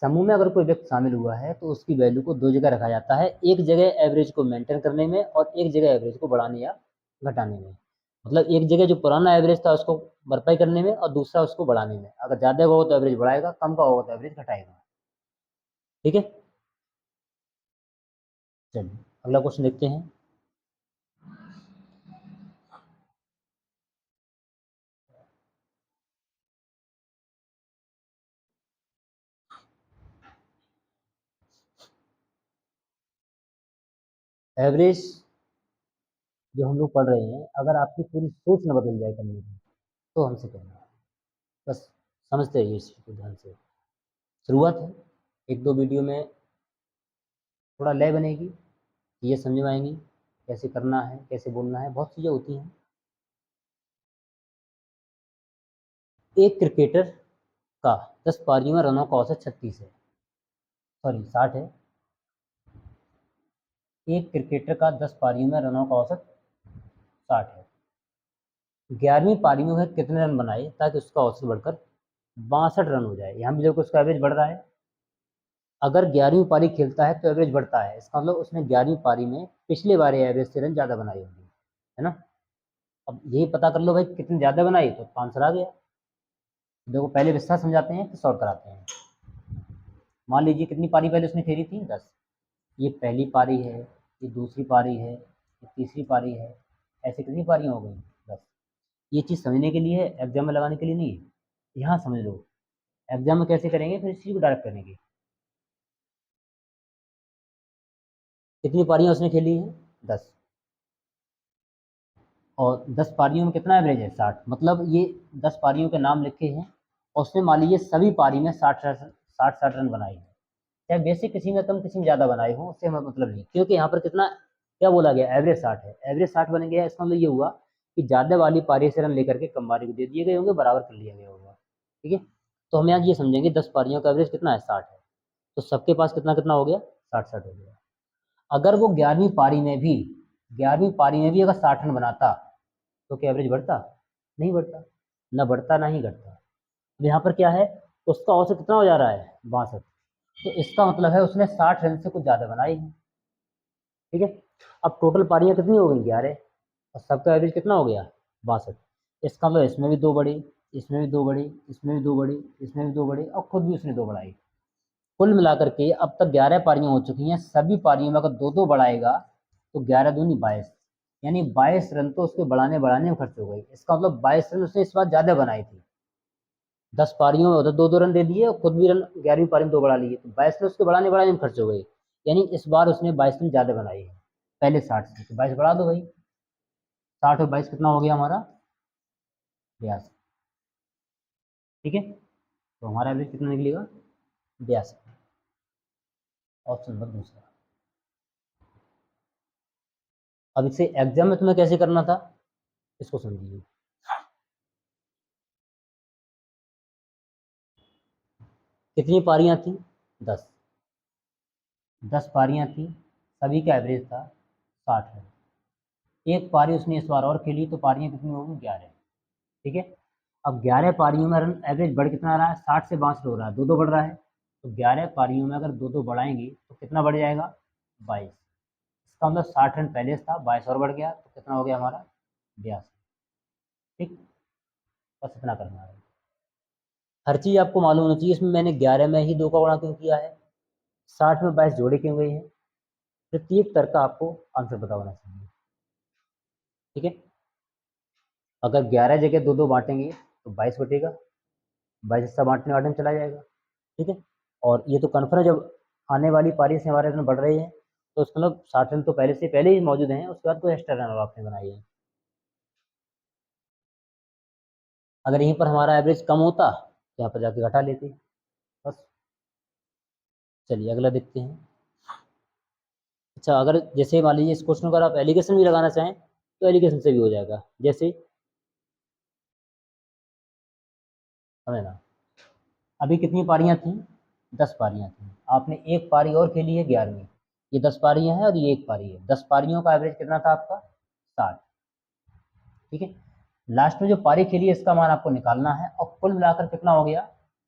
[SPEAKER 2] समूह में अगर कोई व्यक्ति शामिल हुआ है तो उसकी वैल्यू को 2 जगह रखा जाता है, एक जगह एवरेज को मेंटेन करने में और एक जगह एवरेज को बढ़ाने या घटाने में। मतलब एक जगह जो पुराना एवरेज था उसको भरपाई करने में और दूसरा उसको बढ़ाने में, अगर ज़्यादा का होगा तो एवरेज बढ़ाएगा, कम का होगा तो एवरेज घटाएगा, ठीक है। चलिए अगला क्वेश्चन देखते हैं। एवरेज जो हम लोग पढ़ रहे हैं, अगर आपकी पूरी सोच न बदल जाए करने की तो हमसे कहना, बस समझते रहिए इस चीज़ को ध्यान से। शुरुआत है, एक दो वीडियो में थोड़ा लय बनेगी, ये समझ में आएंगी कैसे करना है, कैसे बोलना है, बहुत चीज़ें होती हैं। एक क्रिकेटर का 10 पारियों में रनों का औसत 36 है, सॉरी 60 है। एक क्रिकेटर का 10 पारियों में रनों का औसत 60 है, 11वीं पारी में वह कितने रन बनाए ताकि उसका औसत बढ़कर 62 रन हो जाए। यहाँ भी देखो उसका एवरेज बढ़ रहा है, अगर 11वीं पारी खेलता है तो एवरेज बढ़ता है, इसका मतलब उसने 11वीं पारी में पिछले बार एवरेज से रन ज़्यादा बनाए होंगे, है ना। अब यही पता कर लो भाई कितने ज़्यादा बनाई तो आंसर आ गया। देखो पहले विस्तार समझाते हैं फिर सॉल्व कराते हैं। मान लीजिए कितनी पारी पहले उसने खेली थी, 10। ये पहली पारी है, ये दूसरी पारी है, ये तीसरी पारी है, ऐसे कितनी पारियाँ हो गई, 10। ये चीज़ समझने के लिए है, एग्जाम में लगाने के लिए नहीं है, यहाँ समझ लो। एग्जाम में कैसे करेंगे, फिर इस चीज़ को डायरेक्ट करेंगे। कितनी पारियाँ उसने खेली हैं, 10, और 10 पारियों में कितना एवरेज है, 60। मतलब ये 10 पारियों के नाम लिखे हैं और उसने मान लीजिए सभी पारी में 60 रन बनाए हैं, चाहे बेसिक किसी में कम किसी में ज़्यादा बनाए हों, उससे हमें मतलब नहीं, क्योंकि यहाँ पर कितना क्या बोला गया, एवरेज 60 है, एवरेज 60 बन गया, इसका मतलब ये हुआ कि ज़्यादा वाली पारी से रन लेकर के कम पारी को दे दिए गए होंगे, बराबर कर लिया गया होगा। ठीक है, तो हम यहाँ ये समझेंगे 10 पारियों का एवरेज कितना है, 60 है। तो सबके पास कितना कितना हो गया, 60-60 हो गया। अगर वो 11वीं पारी में भी 11वीं पारी में भी अगर 60 रन बनाता तो क्या एवरेज बढ़ता, नहीं बढ़ता, ना बढ़ता ना ही घटता। अब यहाँ पर क्या है, उसका औसत कितना हो जा रहा है, 62। तो इसका मतलब है उसने 60 रन से कुछ ज़्यादा बनाई है। ठीक है, अब टोटल पारियां कितनी हो गई, 11, और सबका एवरेज कितना हो गया, 62। इसका मतलब इसमें भी 2 बढ़ी, इसमें भी 2 बढ़ी, इसमें भी 2 बढ़ी, इसमें भी 2 बढ़ी, और खुद भी उसने 2 बढ़ाई। कुल मिलाकर के अब तक 11 पारियां हो चुकी हैं। सभी पारियों में अगर 2-2 बढ़ाएगा तो 11 दूनी 22, यानी 22 रन तो उसके बढ़ाने बढ़ाने में खर्च हो गई। इसका मतलब 22 रन उसने इस बार ज़्यादा बनाई थी। 10 पारियों में उधर 2-2 रन दे दिए और खुद भी रन 11वीं पारी में 2 बढ़ा लिए, तो 22 रन उसके बढ़ाने बढ़ाने में खर्च हो गई। यानी इस बार उसने 22 रन ज़्यादा बनाई है पहले 60 से, तो 22 बढ़ा दो भाई। 60 और 22 कितना हो गया हमारा, 82। ठीक है, तो हमारा एवरेज कितना निकलेगा, 82। ऑप्शन नंबर दूसरा। अब इसे एग्जाम में तुम्हें कैसे करना था, इसको समझिए। कितनी पारियां थी, 10। 10 पारियां थी, सभी का एवरेज था 60 रन। एक पारी उसने इस बार और खेली तो पारियां कितनी होगी, 11। ठीक है, अब 11 पारियों में रन एवरेज बढ़ कितना रहा है, 60 से 62 हो रहा है, 2-2 बढ़ रहा है। तो 11 पारियों में अगर 2-2 बढ़ाएंगे तो कितना बढ़ जाएगा, 22। इसका मतलब 60 रन पहले था, 22 और बढ़ गया तो कितना हो गया हमारा, 82। ठीक, बस इतना करना है। हर चीज़ आपको मालूम होनी चाहिए। इसमें मैंने 11 में ही 2 का गुणा क्यों किया है, 60 में 22 जोड़े क्यों गए हैं, प्रत्येक तर्क का आपको आंसर पता होना चाहिए। ठीक है, अगर 11 जगह 2-2 बांटेंगे तो 22 बटेगा, 22 हिस्सा बांटने वाटे में चला जाएगा। ठीक है, और ये तो कन्फर्म, जब आने वाली पारी से हमारे रन बढ़ रहे हैं तो उसका मतलब 60 रन तो पहले से पहले ही मौजूद हैं, उसके बाद कोई एक्स्ट्रा रन और आपने बनाई है। अगर यहीं पर हमारा एवरेज कम होता तो यहाँ पर जाके घटा लेते, बस। चलिए अगला देखते हैं। अच्छा, अगर जैसे मान लीजिए इस क्वेश्चन को अगर आप एलिगेशन भी लगाना चाहें तो एलिगेशन से भी हो जाएगा। जैसे समझ ना, अभी कितनी पारियां थी, 10 पारियां थी, आपने एक पारी और खेली है 11वीं। ये 10 पारियां हैं और ये एक पारी है, 10 पारियों का एवरेज कितना था आपका, 60। ठीक है, लास्ट में जो पारी खेली है इसका मान आपको निकालना है, और कुल मिलाकर कितना हो गया,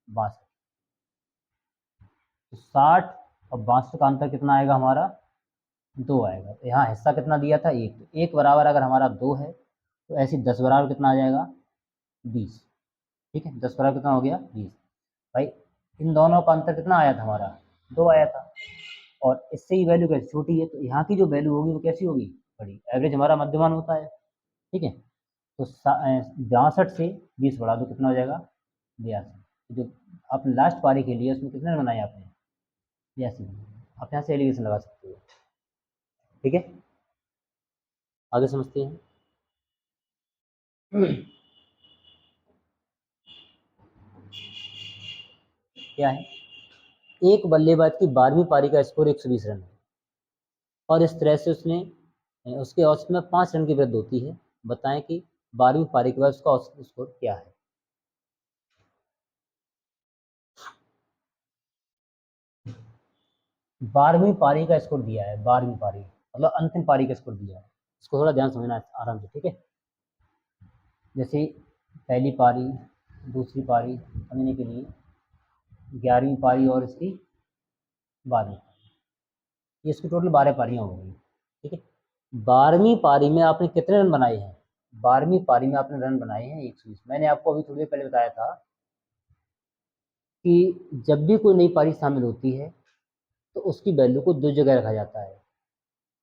[SPEAKER 2] 62। तो 60 और 62 का अंतर कितना आएगा हमारा, 2 आएगा। तो यहाँ हिस्सा कितना दिया था, 1, तो 1 बराबर अगर हमारा 2 है तो ऐसी 10 बराबर कितना आ जाएगा, 20। ठीक है, 10 बराबर कितना हो गया, 20। भाई इन दोनों का अंतर कितना आया था हमारा, 2 आया था, और इससे ही वैल्यू कैसे छोटी है, तो यहाँ की जो वैल्यू होगी वो कैसी होगी, बड़ी। एवरेज हमारा मध्यमान होता है। ठीक है, तो 62 से 20 बढ़ा दो, कितना हो जाएगा, 82। जो आपने लास्ट पारी के लिए उसमें कितने बनाए आपने, 82। आप यहाँ से एलिगेशन लगा सकते हो। ठीक है, आगे समझते हैं। क्या है, एक बल्लेबाज की 12वीं पारी का स्कोर 120 रन है और इस तरह से उसने उसके औसत में 5 रन की वृद्धि होती है। बताएं कि 12वीं पारी के बाद उसका औसत स्कोर क्या है। 12वीं पारी का स्कोर दिया है, 12वीं पारी मतलब अंतिम पारी का स्कोर दिया है। इसको थोड़ा ध्यान समझना आराम से। ठीक है, जैसे पहली पारी, दूसरी पारी समझने के लिए, 11वीं पारी और इसकी 12वीं, ये इसकी टोटल 12 पारियां हो गई। ठीक है, 12वीं पारी में आपने कितने रन बनाए हैं, 12वीं पारी में आपने रन बनाए हैं 120। मैंने आपको अभी थोड़ी देर पहले बताया था कि जब भी कोई नई पारी शामिल होती है तो उसकी वैल्यू को 2 जगह रखा जाता है।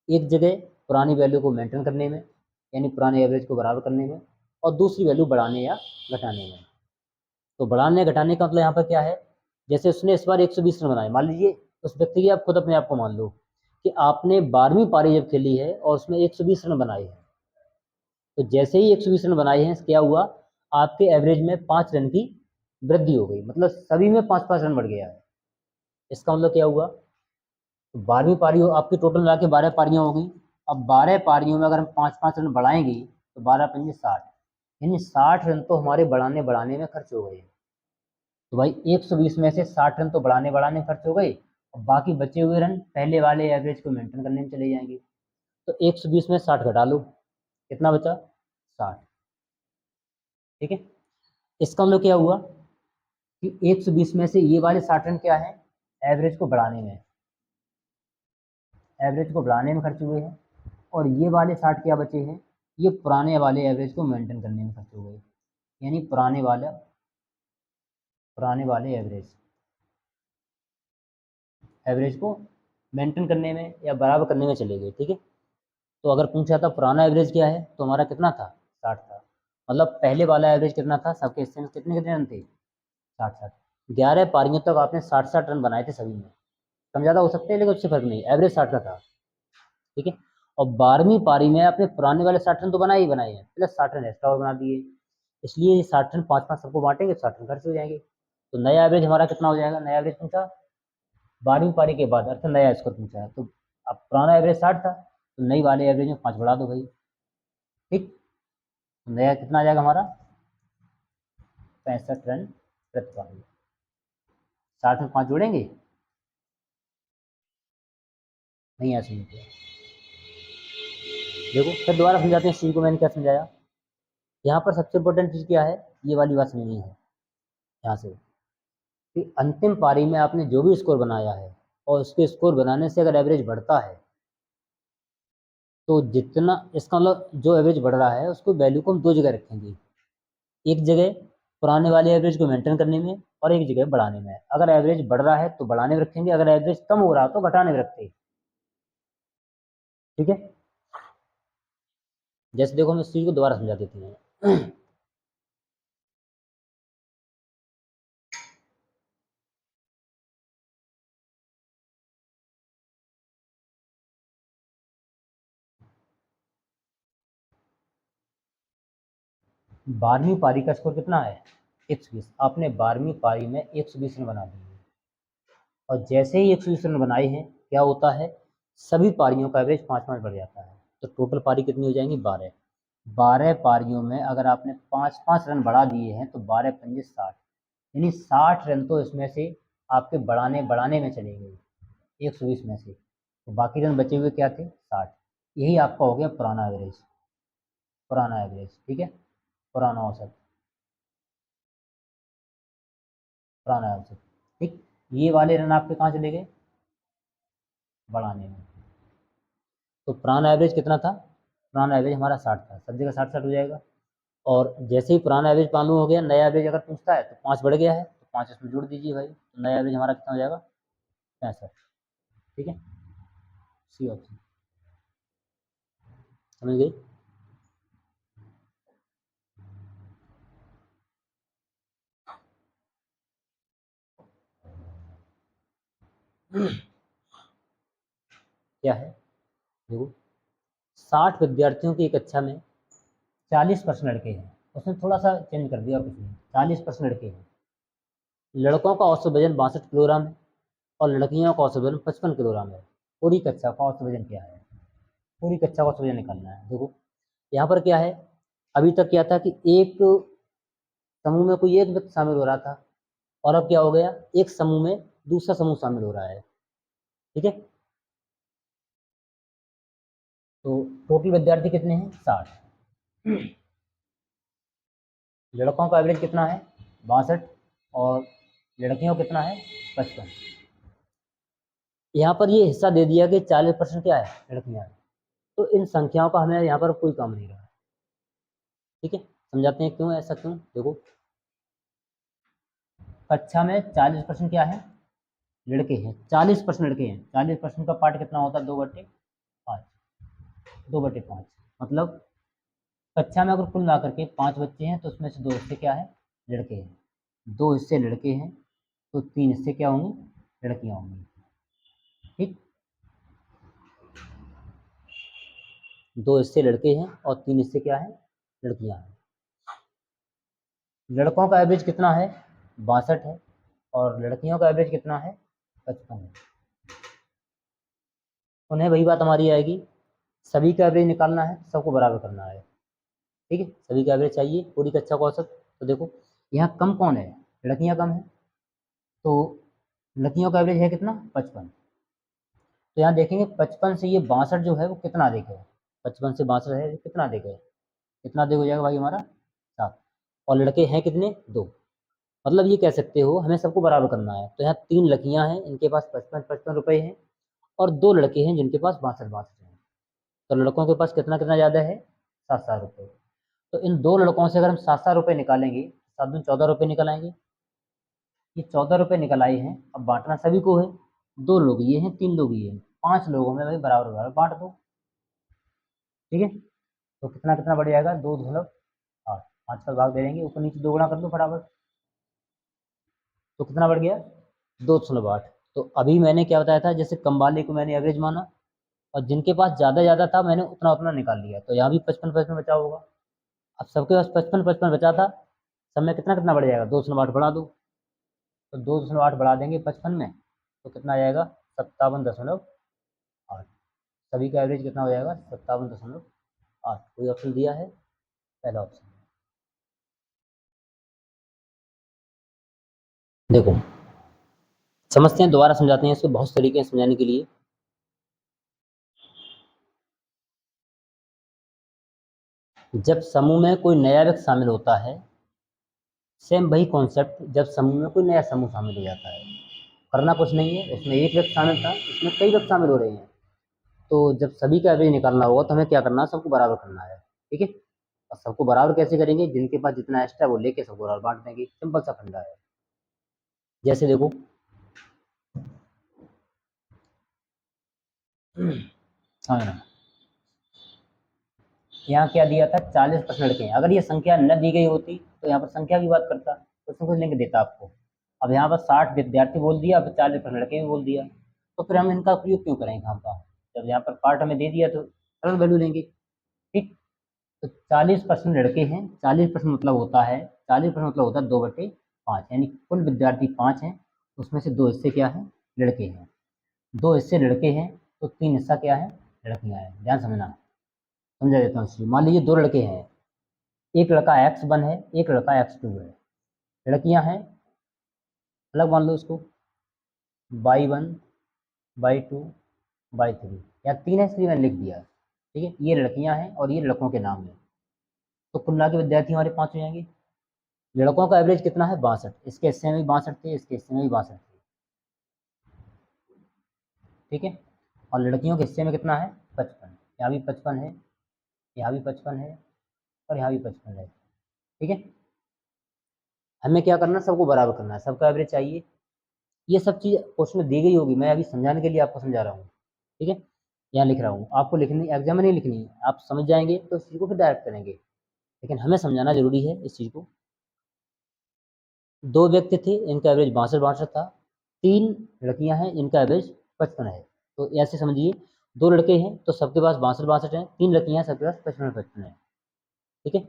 [SPEAKER 2] एक जगह पुरानी वैल्यू को मेंटेन करने में, यानी पुराने एवरेज को बराबर करने में, और दूसरी वैल्यू बढ़ाने या घटाने में। तो बढ़ाने घटाने का मतलब यहाँ पर क्या है, जैसे उसने इस बार 120 रन बनाए, मान लीजिए उस व्यक्ति की, आप खुद अपने आप को मान लो कि आपने 12वीं पारी जब खेली है और उसमें 120 रन बनाए हैं, तो जैसे ही 120 रन बनाए हैं क्या हुआ, आपके एवरेज में 5 रन की वृद्धि हो गई, मतलब सभी में 5-5 रन बढ़ गया है। इसका मतलब क्या हुआ, तो 12वीं पारी आपकी टोटल मिला के 12 पारियां हो गई। अब 12 पारियों में अगर हम 5-5 रन बढ़ाएंगे तो 12×5 = 60, यानी 60 रन तो हमारे बढ़ाने बढ़ाने में खर्च हो गए। तो भाई 120 में से 60 रन तो बढ़ाने बढ़ाने में खर्च हो गए, और बाकी बचे हुए रन पहले वाले एवरेज को मेंटेन करने में चले जाएंगे। तो 120 में 60 घटा लो, कितना बचा? 60। ठीक है, इसका मतलब क्या हुआ कि 120 में से ये वाले 60 रन क्या है? एवरेज को बढ़ाने में, एवरेज को बढ़ाने में खर्च हुए हैं, और ये वाले 60 क्या बचे हैं? ये पुराने वाले एवरेज को मेंटेन करने में खर्च हो गए, यानी पुराने वाले एवरेज को मेंटेन करने में या बराबर करने में चले गए। ठीक है, तो अगर पूछा था पुराना एवरेज क्या है, तो हमारा कितना था? 60 था। मतलब पहले वाला एवरेज कितना था? सबके हिस्से में कितने कितने रन थे? 60-60। 11 पारियों तक आपने 60-60 रन बनाए थे सभी में, कम ज़्यादा हो सकते हैं लेकिन उससे फर्क नहीं, एवरेज 60 का था। ठीक है, और 12वीं पारी में आपने पुराने वाले 60 रन तो बनाए ही बनाए हैं, प्लस 60 रन एक्स्ट्रा और बना दिए, इसलिए ये 60 रन 5-5 सबको बांटेंगे, 60 रन खर्च हो जाएंगे। तो नया एवरेज हमारा कितना हो जाएगा? नया एवरेज पूछा 12वीं पारी के बाद, अर्थात नया स्कोर पूछा है, तो अब पुराना एवरेज 60 था, तो नई वाले एवरेज में 5 बढ़ा दो भाई। ठीक, तो नया कितना आ जाएगा हमारा? 65 रन प्रति पारी। 60 में 5 जोड़ेंगे, नहीं ऐसे नहीं किया। देखो फिर दोबारा समझाते हैं इस चीज़ को, मैंने क्या समझाया। यहाँ पर सबसे इम्पोर्टेंट चीज़ क्या है, ये वाली बात समझनी है यहाँ से, कि अंतिम पारी में आपने जो भी स्कोर बनाया है, और उसके स्कोर बनाने से अगर एवरेज बढ़ता है, तो जितना इसका मतलब जो एवरेज बढ़ रहा है उसको वैल्यू को हम दो जगह रखेंगे, एक जगह पुराने वाले एवरेज को मेंटेन करने में, और एक जगह बढ़ाने में। अगर एवरेज बढ़ रहा है तो बढ़ाने में रखेंगे, अगर एवरेज कम हो रहा है तो घटाने में रखते हैं। ठीक है, जैसे देखो हम इस चीज़ को दोबारा समझा देते हैं। 12वीं पारी का स्कोर कितना है? 120। आपने 12वीं पारी में 120 रन बना दिए, और जैसे ही 120 रन बनाए हैं, क्या होता है? सभी पारियों का एवरेज 5-5 बढ़ जाता है, तो टोटल पारी कितनी हो जाएंगी? 12। 12 पारियों में अगर आपने 5-5 रन बढ़ा दिए हैं, तो 12×5 = 60, यानी 60 रन तो इसमें से आपके बढ़ाने बढ़ाने में चले गए 120 में से, तो बाकी रन बचे हुए क्या थे? 60। यही आपका हो गया पुराना एवरेज, पुराना एवरेज। ठीक है, पुराना औसत, पुराना औसत। ठीक, ये वाले रन आपके कहाँ चले गए? बढ़ाने में। तो पुराना एवरेज कितना था? पुराना एवरेज हमारा 60 था, सब जगह 60-60 हो जाएगा। और जैसे ही पुराना एवरेज मालूम हो गया, नया एवरेज अगर पूछता है तो 5 बढ़ गया है, तो 5 इसमें जोड़ दीजिए भाई, तो नया एवरेज हमारा कितना हो जाएगा? 65। ठीक है, सी ऑप्शन। समझ गई? क्या है? देखो 60 विद्यार्थियों की एक कक्षा में 40% लड़के हैं, उसने थोड़ा सा चेंज कर दिया, कुछ नहीं, 40% लड़के हैं। लड़कों का औसत वजन 62 किलोग्राम है, और लड़कियों का औसत वजन 55 किलोग्राम है। पूरी कक्षा का औसत वजन क्या है? पूरी कक्षा का औसत वजन निकालना है। देखो यहाँ पर क्या है, अभी तक क्या था कि एक समूह में कोई एक व्यक्ति शामिल हो रहा था, और अब क्या हो गया, एक समूह में दूसरा समूह शामिल हो रहा है। ठीक है, तो टोटल विद्यार्थी कितने हैं? 60। लड़कों का एवरेज कितना है? 62, और लड़कियों का कितना है? 55। यहाँ पर ये हिस्सा दे दिया कि 40% क्या है? लड़कियां हैं। तो इन संख्याओं का हमें यहाँ पर कोई काम नहीं रहा। ठीक है, समझाते हैं क्यों ऐसा, क्यों। देखो कक्षा में 40% क्या है? लड़के हैं, 40% लड़के हैं। 40% का पार्ट कितना होता है? 2/5। 2/5, मतलब कक्षा में अगर कुल मिलाकर के 5 बच्चे हैं, तो उसमें से 2 हिस्से क्या है? लड़के हैं। 2 हिस्से लड़के हैं, तो 3 हिस्से क्या होंगे? लड़कियां होंगी। ठीक, 2 हिस्से लड़के हैं और 3 हिस्से क्या है? लड़कियां हैं। लड़कों का एवरेज कितना है? 62 है, और लड़कियों का एवरेज कितना है? 55 है। उन्हें वही बात हमारी आएगी, सभी का एवरेज निकालना है, सबको बराबर करना है। ठीक है, सभी का एवरेज चाहिए, पूरी कक्षा का औसत। तो देखो यहाँ कम कौन है, लड़कियाँ कम है, तो लड़कियों का एवरेज है कितना 55। तो यहाँ देखेंगे 55 से ये 62 जो है वो कितना अधिक है, 55 से 62 है कितना अधिक है, कितना अधिक हो जाएगा भाई हमारा 7। और लड़के हैं कितने 2, मतलब ये कह सकते हो हमें सबको बराबर करना है। तो यहाँ 3 लड़कियां हैं, इनके पास 55-55 रुपए हैं, और 2 लड़के हैं जिनके पास 62-62 हैं। तो लड़कों के पास कितना कितना ज़्यादा है 7-7 रुपये। तो इन 2 लड़कों से अगर हम 7-7 रुपये निकालेंगे, 7 दूनी 14 रुपये निकल आएंगे। ये 14 रुपये निकल आए हैं। अब बांटना सभी को है, 2 लोग ये हैं, 3 लोग ये हैं, 5 लोगों में भाई बराबर बराबर बांट दो। ठीक है, तो कितना कितना बढ़ जाएगा 2.8। 5 का भाग दे देंगे, ऊपर नीचे 2 गुना कर दो फटाफट, तो कितना बढ़ गया 2.8। तो अभी मैंने क्या बताया था, जैसे कम वाले को मैंने एवरेज माना, और जिनके पास ज़्यादा ज़्यादा था मैंने उतना उतना निकाल लिया। तो यहाँ भी 55-55 बचा होगा। अब सबके पास 55-55 बचा था, सब में कितना कितना बढ़ जाएगा 2.8 बढ़ा दो। तो 2.8 बढ़ा देंगे 55 में, तो कितना आ जाएगा 57.8। सभी का एवरेज कितना हो जाएगा 57.8। कोई ऑप्शन दिया है, पहला ऑप्शन। देखो समझते हैं, दोबारा समझाते हैं इसको, बहुत तरीके हैं समझाने के लिए। जब समूह में कोई नया व्यक्ति शामिल होता है, सेम वही कॉन्सेप्ट जब समूह में कोई नया समूह शामिल हो जाता है। करना कुछ नहीं है, उसमें एक व्यक्ति शामिल था, इसमें कई व्यक्ति शामिल हो रहे हैं। तो जब सभी का एवरेज निकालना होगा तो हमें क्या करना है, सबको बराबर करना है। ठीक है, और सबको बराबर कैसे करेंगे, जिनके पास जितना एक्स्ट्रा वो लेके सबको बराबर बांट देंगे, सिंपल सा फंडा है। जैसे देखो हाँ ना, यहाँ क्या दिया था 40% लड़के हैं। अगर ये संख्या न दी गई होती तो यहाँ पर संख्या की बात करता, तो उसमें कुछ लिंक देता आपको। अब यहाँ पर 60 विद्यार्थी बोल दिया, अब 40% लड़के भी बोल दिया, तो फिर हम इनका उपयोग क्यों करेंगे हम का, जब यहाँ पर पार्ट हमें दे दिया तो सरल वैल्यू लेंगे। ठीक, तो 40% लड़के हैं, 40% मतलब होता है, 40% मतलब होता है 2/5, यानी कुल विद्यार्थी 5 हैं, उसमें से 2 हिस्से क्या हैं लड़के हैं, 2 हिस्से लड़के हैं, तो 3 हिस्सा क्या है लड़कियां हैं। ध्यान समझना, समझा देता हूँ। मान लीजिए 2 लड़के हैं, एक लड़का X1 है, एक लड़का X2 है। लड़कियां हैं अलग मान लो इसको, Y1 Y2 Y3, या 3 है इसलिए मैंने लिख दिया। ठीक है, ये लड़कियां हैं और ये लड़कों के नाम है। तो कुल मिला के विद्यार्थी हमारे 5 हो जाएंगे। लड़कों का एवरेज कितना है 62, इसके हिस्से में भी 62 थे, इसके हिस्से में भी 62 थे। ठीक है, और लड़कियों के हिस्से में कितना है 55, यहाँ भी 55 है, यहाँ भी 55 है, और यहाँ भी 55 है। ठीक है, हमें क्या करना है, सबको बराबर करना है, सबका एवरेज चाहिए। ये सब चीज़ क्वेश्चन में दी गई होगी, मैं अभी समझाने के लिए आपको समझा रहा हूँ। ठीक है, यहाँ लिख रहा हूँ, आपको लिखनी एग्जाम में नहीं लिखनी है, आप समझ जाएंगे तो इस चीज़ को फिर डायरेक्ट करेंगे, लेकिन हमें समझाना जरूरी है इस चीज़ को। 2 व्यक्ति थे, इनका एवरेज 62-62 था, 3 लड़कियां हैं, इनका एवरेज 55 है। तो ऐसे समझिए, 2 लड़के हैं तो सबके पास 62-62 है, 3 लड़कियां हैं सबके पास 55-55 है। ठीक है,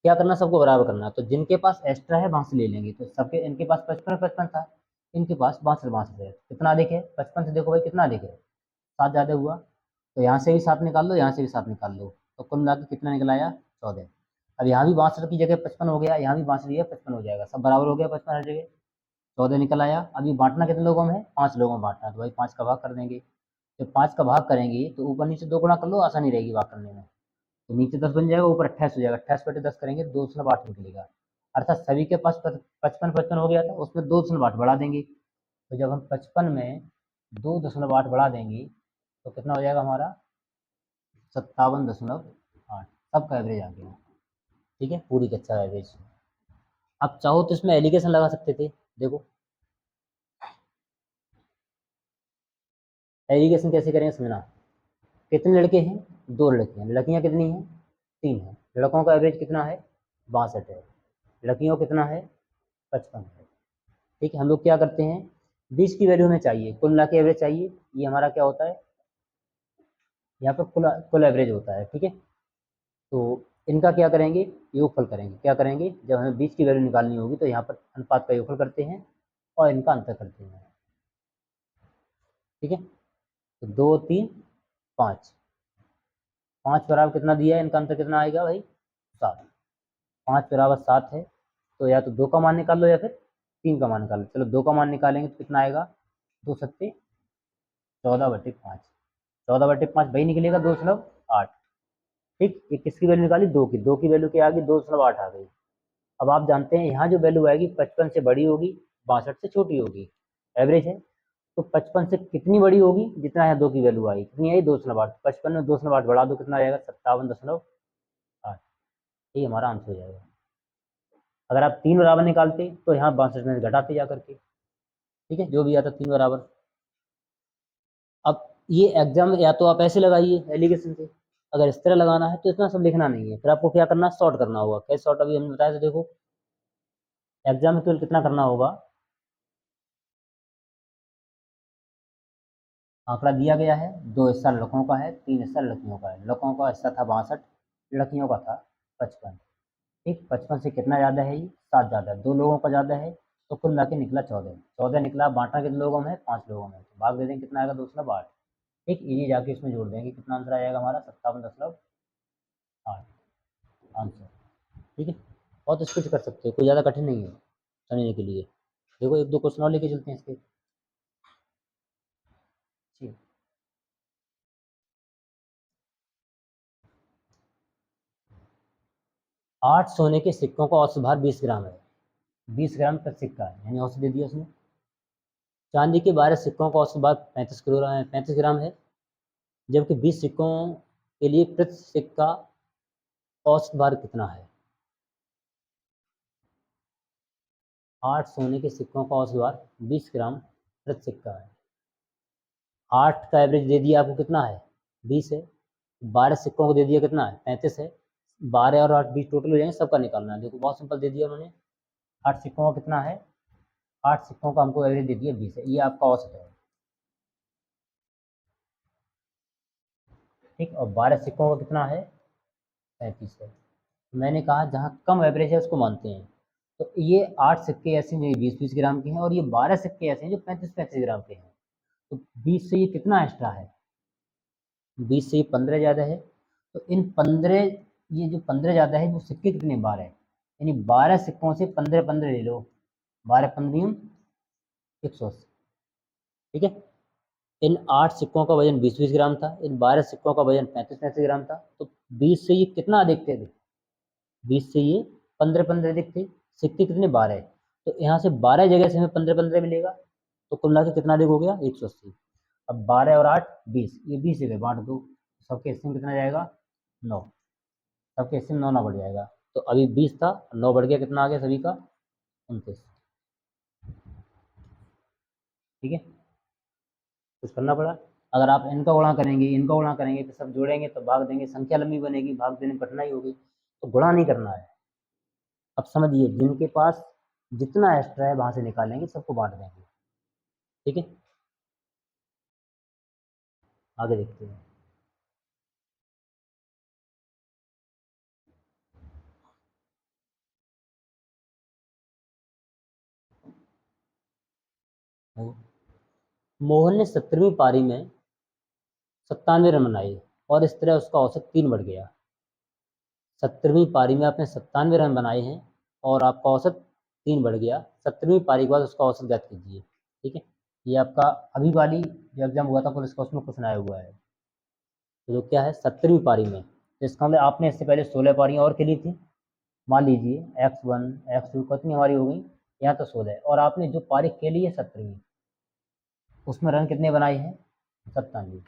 [SPEAKER 2] क्या करना, सबको बराबर करना। तो जिनके पास एक्स्ट्रा है वहां से ले लेंगे, तो सबके इनके पास 55-55 था, इनके पास 62-62 है। कितना अधिक है 55 से, देखो भाई कितना अधिक है, 7 ज़्यादा हुआ। तो यहाँ से भी 7 निकाल लो, यहाँ से भी 7 निकाल लो, तो कुल मिला के कितना निकल आया 14। अब यहाँ भी 62 की जगह 55 हो गया, यहाँ भी 62 की जगह 55 हो जाएगा, सब बराबर हो गया 55 हर जगह, 14 निकल आया। अभी बांटना कितने लोगों में है, 5 लोगों में बांटना, तो भाई 5 का भाग कर देंगे। जब 5 का भाग करेंगे तो ऊपर नीचे 2 गुना कर लो, आसानी रहेगी भाग करने में। तो नीचे 10 बन जाएगा, ऊपर 28 हो जाएगा, 28/10 करेंगे 2/8 निकलेगा। अर्थात सभी के पास 55-55 हो गया था, उसमें 2/8 बढ़ा देंगे। तो जब हम 55 में 2/8 बढ़ा देंगे तो कितना हो जाएगा हमारा 57.8। सबका एवरेज आ गया। ठीक है, पूरी कक्षा एवरेज। आप चाहो तो इसमें एलिगेशन लगा सकते थे। देखो एलिगेशन कैसे करेंगे समझना। कितने लड़के हैं, 2 लड़के हैं, लड़कियां कितनी हैं 3 हैं। लड़कों का एवरेज कितना है 62 है, लड़कियों कितना है 55 है। ठीक है, हम लोग क्या करते हैं, 20 की वैल्यू हमें चाहिए, कुल मिला के एवरेज चाहिए। ये हमारा क्या होता है, यहाँ पर कुल कुल एवरेज होता है। ठीक है, तो इनका क्या करेंगे, योगफल करेंगे। क्या करेंगे, जब हमें 20 की वैल्यू निकालनी होगी तो यहाँ पर अनुपात का योगफल करते हैं और इनका अंतर करते हैं। ठीक है, तो 2 3 5, 5 बराबर कितना दिया है, इनका अंतर कितना आएगा भाई 7, 5 बराबर 7 है, तो या तो 2 का मान निकाल लो या फिर 3 का मान निकाल लो। चलो 2 का मान निकालेंगे तो कितना आएगा, 2 सत्ते 14/5, 14/5 वही निकलेगा 2.8। ठीक, ये किसकी वैल्यू निकाली, 2 की, 2 की वैल्यू क्या आ गई, 2.8 आ गई। अब आप जानते हैं यहाँ जो वैल्यू आएगी 55 से बड़ी होगी, 62 से छोटी होगी, एवरेज है। तो 55 से कितनी बड़ी होगी, जितना यहाँ 2 की वैल्यू आई, कितनी आई 2.8, 55 में 2.8 बढ़ा दो, कितना आएगा 57.8। ये हमारा आंसर हो जाएगा। अगर आप 3 बराबर निकालते तो यहाँ 62 में घटाते जा करके, ठीक है, जो भी आता 3 बराबर। अब ये एग्जाम या तो आप ऐसे लगाइए एलिगेशन से, अगर इस तरह लगाना है तो इतना सब लिखना नहीं है, फिर आपको क्या करना, शॉर्ट करना होगा। कैसे शॉर्ट, अभी हमने बताया था, देखो एग्जाम में केवल कितना करना होगा, आंकड़ा दिया गया है, 2 हिस्सा लड़कों का है, 3 हिस्सा लड़कियों का है। लड़कों का हिस्सा था 62, लड़कियों का था 55। ठीक, 55 से कितना ज़्यादा है, ये 7 ज़्यादा है, 2 लोगों का ज़्यादा है, तो कुल मिला के निकला 14, 14 निकला। बांटा कितने लोगों में है, 5 लोगों में, तो भाग दे देंगे, कितना आएगा 2.8। ठीक, ये जाके इसमें जोड़ देंगे, कितना आंसर आएगा हमारा 57.8 आंसर। ठीक है, बहुत स्पीड कर सकते हो, कोई ज़्यादा कठिन नहीं है समझने के लिए। देखो 1-2 क्वेश्चन और लेके चलते हैं इसके। ठीक, 8 सोने के सिक्कों का औसत भार 20 ग्राम है, 20 ग्राम का सिक्का है, यानी औसत दे दिया उसने। चांदी के 12 सिक्कों का औसत भार 35 ग्राम है, जबकि 20 सिक्कों के लिए प्रति सिक्का औसत भार कितना है। 8 सोने के सिक्कों का औसत भार 20 ग्राम प्रति सिक्का है। 8 का एवरेज दे दिया आपको, कितना है 20 है। 12 सिक्कों को दे दिया, कितना है 35 है। 12 और 8 20 टोटल हो जाएंगे, सबका निकालना है। देखो बहुत सिंपल दे दिया उन्होंने, 8 सिक्कों का कितना है, 8 सिक्कों का हमको एवरेज दे दिया 20 है, ये आपका औसत है। ठीक, और 12 सिक्कों का कितना है 35 है। मैंने कहा जहाँ कम एवरेज है उसको मानते हैं, तो ये 8 सिक्के ऐसे हैं जो 20-20 ग्राम के हैं, और ये 12 सिक्के ऐसे हैं जो 35-35 ग्राम के हैं। तो 20 से ये कितना एक्स्ट्रा है, 20 से ये 15 ज़्यादा है। तो इन 15, ये जो 15 ज़्यादा है, वो सिक्के कितने 12 है, यानी 12 सिक्कों से 15-15 ले लो, 12 180। ठीक है, इन 8 सिक्कों का वजन 20-20 ग्राम था, इन 12 सिक्कों का वजन 35-35 ग्राम था। तो 20 से ये कितना अधिक थे, 20 से ये 15-15 अधिक थे। सिक्के कितने 12 है, तो यहाँ से 12 जगह से हमें 15-15 मिलेगा, तो कुल मिला के कितना अधिक हो गया 180। अब 12 और 8 20, ये 20 जगह बांट दो, सबके हिस्से में कितना जाएगा 9, सबके हिस्से में 9 ना बढ़ जाएगा। तो अभी 20 था, 9 बढ़ गया, कितना आ गया सभी का 29। ठीक है, कुछ करना पड़ा। अगर आप इनका गुणा करेंगे, इनका गुणा करेंगे, तो सब जोड़ेंगे तो भाग देंगे, संख्या लंबी बनेगी, भाग देने में कठिनाई होगी, तो गुणा नहीं करना है। अब समझिए, जिनके पास जितना एक्स्ट्रा है वहां से निकालेंगे, सबको बांट देंगे। ठीक है, आगे देखते हैं। मोहन ने 17वीं पारी में 97 रन बनाए, और इस तरह उसका औसत 3 बढ़ गया। 17वीं पारी में आपने 97 रन बनाए हैं और आपका औसत 3 बढ़ गया। 17वीं पारी के बाद उसका औसत ज्ञात कीजिए। ठीक है, ये आपका अभी वाली जो एग्जाम हुआ था पुलिस का, उसमें क्वेश्चन आया हुआ है। तो जो क्या है 17वीं पारी में, तो इसका मतलब आपने इससे पहले 16 पारियां और खेली थी। मान लीजिए X1 X2 कितनी हमारी हो गई, यहाँ तो 16, और आपने जो पारी खेली है 17वीं, उसमें रन कितने बनाए हैं 97।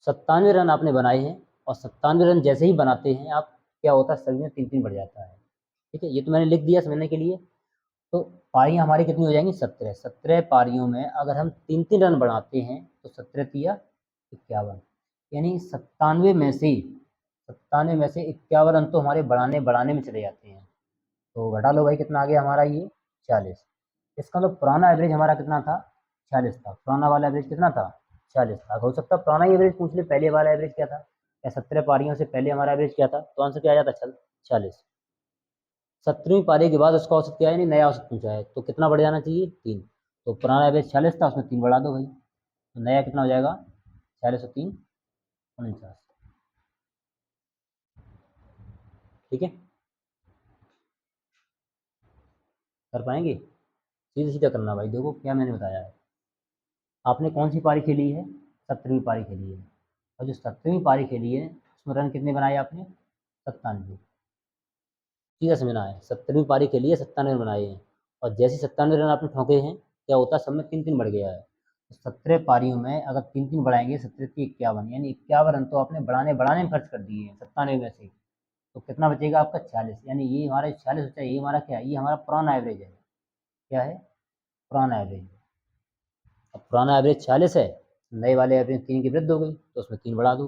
[SPEAKER 2] 97 रन आपने बनाए हैं, और 97 रन जैसे ही बनाते हैं आप, क्या होता है सभी में 3-3 बढ़ जाता है। ठीक है, ये तो मैंने लिख दिया समझने के लिए। तो पारियां हमारी कितनी हो जाएंगी 17, 17 पारियों में अगर हम 3-3 रन बनाते हैं तो 17 तिया 51, यानी 97 में से 51 रन तो हमारे बढ़ाने बढ़ाने में चले जाते हैं। तो घटा लो भाई, कितना आ गया हमारा ये 46। इसका मतलब पुराना एवरेज हमारा कितना था 46 था, पुराना वाला एवरेज कितना था 46 था। हो सकता है पुराना ही एवरेज पूछ ले, पहले वाला एवरेज क्या था, या 17 पारियों से पहले हमारा एवरेज क्या था, तो आंसर क्या आ जाता 46। 17वीं पारी के बाद उसका औसत क्या है, नहीं नया औसत पूछा है, तो कितना बढ़ जाना चाहिए 3। तो पुराना एवरेज 46 था, उसमें 3 बढ़ा दो भाई, तो नया कितना हो जाएगा 46 और 3 49। ठीक है, कर पाएंगे? सीधा सीधा करना भाई, देखो क्या मैंने बताया है। आपने कौन सी पारी खेली है? 17वीं पारी खेली है, और जो 17वीं पारी खेली है उसमें रन कितने बनाए आपने? 97। सीधा समझना है, 17वीं पारी खेली है, 97 रन बनाए हैं, और जैसे 97 रन आपने ठोके हैं, क्या होता है, सब में 3-3 बढ़ गया है। तो 17 पारियों में अगर 3-3 बढ़ाएंगे, 17 की 51, यानी 51 रन तो आपने बढ़ाने बढ़ाने में खर्च कर दिए हैं 97 में से। तो कितना बचेगा आपका? 46। यानी ये हमारा 46 होता है, ये हमारा क्या है? ये हमारा पुराना एवरेज है। क्या है? पुराना एवरेज। अब पुराना एवरेज 46 है, नए वाले एवरेज 3 की वृद्धि हो गई, तो उसमें 3 बढ़ा दो,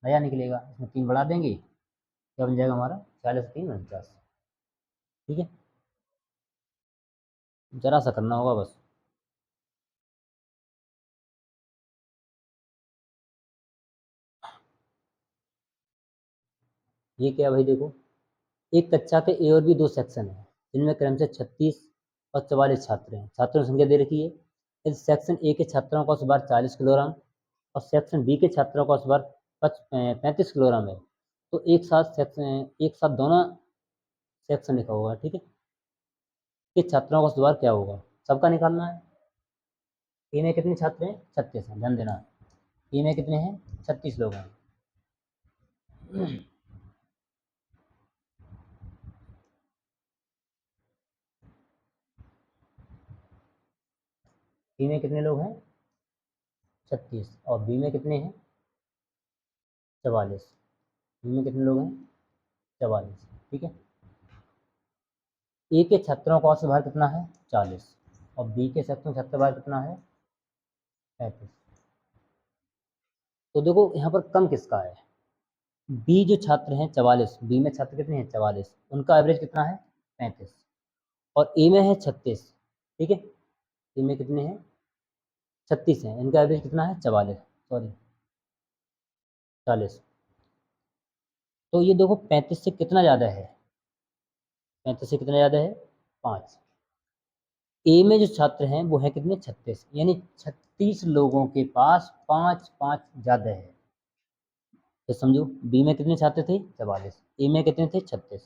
[SPEAKER 2] नया निकलेगा। इसमें 3 बढ़ा देंगे, क्या बन जाएगा हमारा? 46 3 49। ठीक है, जरा सा करना होगा बस। ये क्या भाई, देखो, एक कक्षा के ए और बी 2 सेक्शन हैं, जिनमें क्रमशः 36 और 44 छात्र हैं। छात्रों की संख्या दे रखी है। इस सेक्शन ए के छात्रों का औसत भार 40 किलोग्राम और सेक्शन बी के छात्रों का औसत भार 35 किलोग्राम है। तो एक साथ दोनों सेक्शन लिखा होगा, ठीक है। कि छात्रों का औसत भार क्या होगा, सबका निकालना है। ए में कितने छात्र हैं? 36 हैं, ध्यान देना। ए में कितने हैं? 36 लोग हैं। ए में कितने लोग हैं? 36। और बी में कितने हैं? 44। बी में कितने लोग हैं? 44। ठीक है। ए के छात्रों का औसत भार कितना है? 40। और बी के छात्रों का छात्र भार कितना है? 35। तो देखो यहाँ पर कम किसका है? बी जो छात्र हैं 44, बी में छात्र कितने हैं? 44, उनका एवरेज कितना है? 35। और ए में है 36, ठीक है। ए में कितने हैं? 36 हैं, इनका एवरेज कितना है? 44, सॉरी 40। तो ये देखो 35 से कितना ज़्यादा है? 35 से कितना ज़्यादा है? 5। ए में जो छात्र हैं वो है कितने? 36, यानी 36 लोगों के पास 5-5 ज़्यादा है। तो समझो, बी में कितने छात्र थे? 44। ए में कितने थे? 36।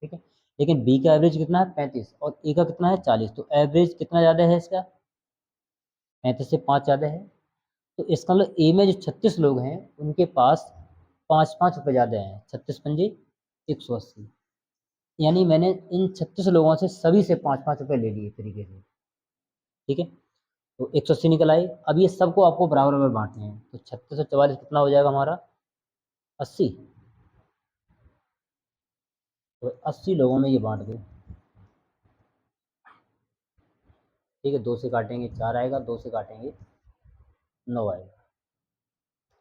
[SPEAKER 2] ठीक है। लेकिन बी का एवरेज कितना है? 35, और ए का कितना है? 40। तो एवरेज कितना ज़्यादा है इसका? 35 से 5 ज़्यादा है। तो इसका मतलब ए में जो 36 लोग हैं उनके पास 5-5 रुपये ज़्यादा हैं। 36 पंजे 180। यानी मैंने इन 36 लोगों से सभी से 5-5 रुपये ले लिए एक तरीके से। ठीक है। तो 180 निकल आए। अब ये सबको आपको बराबर बराबर बांटने हैं, तो 36 और 44 कितना हो जाएगा हमारा? 80। तो 80 लोगों में ये बांट दो। ठीक है, 2 से काटेंगे 4 आएगा, 2 से काटेंगे 9 आएगा।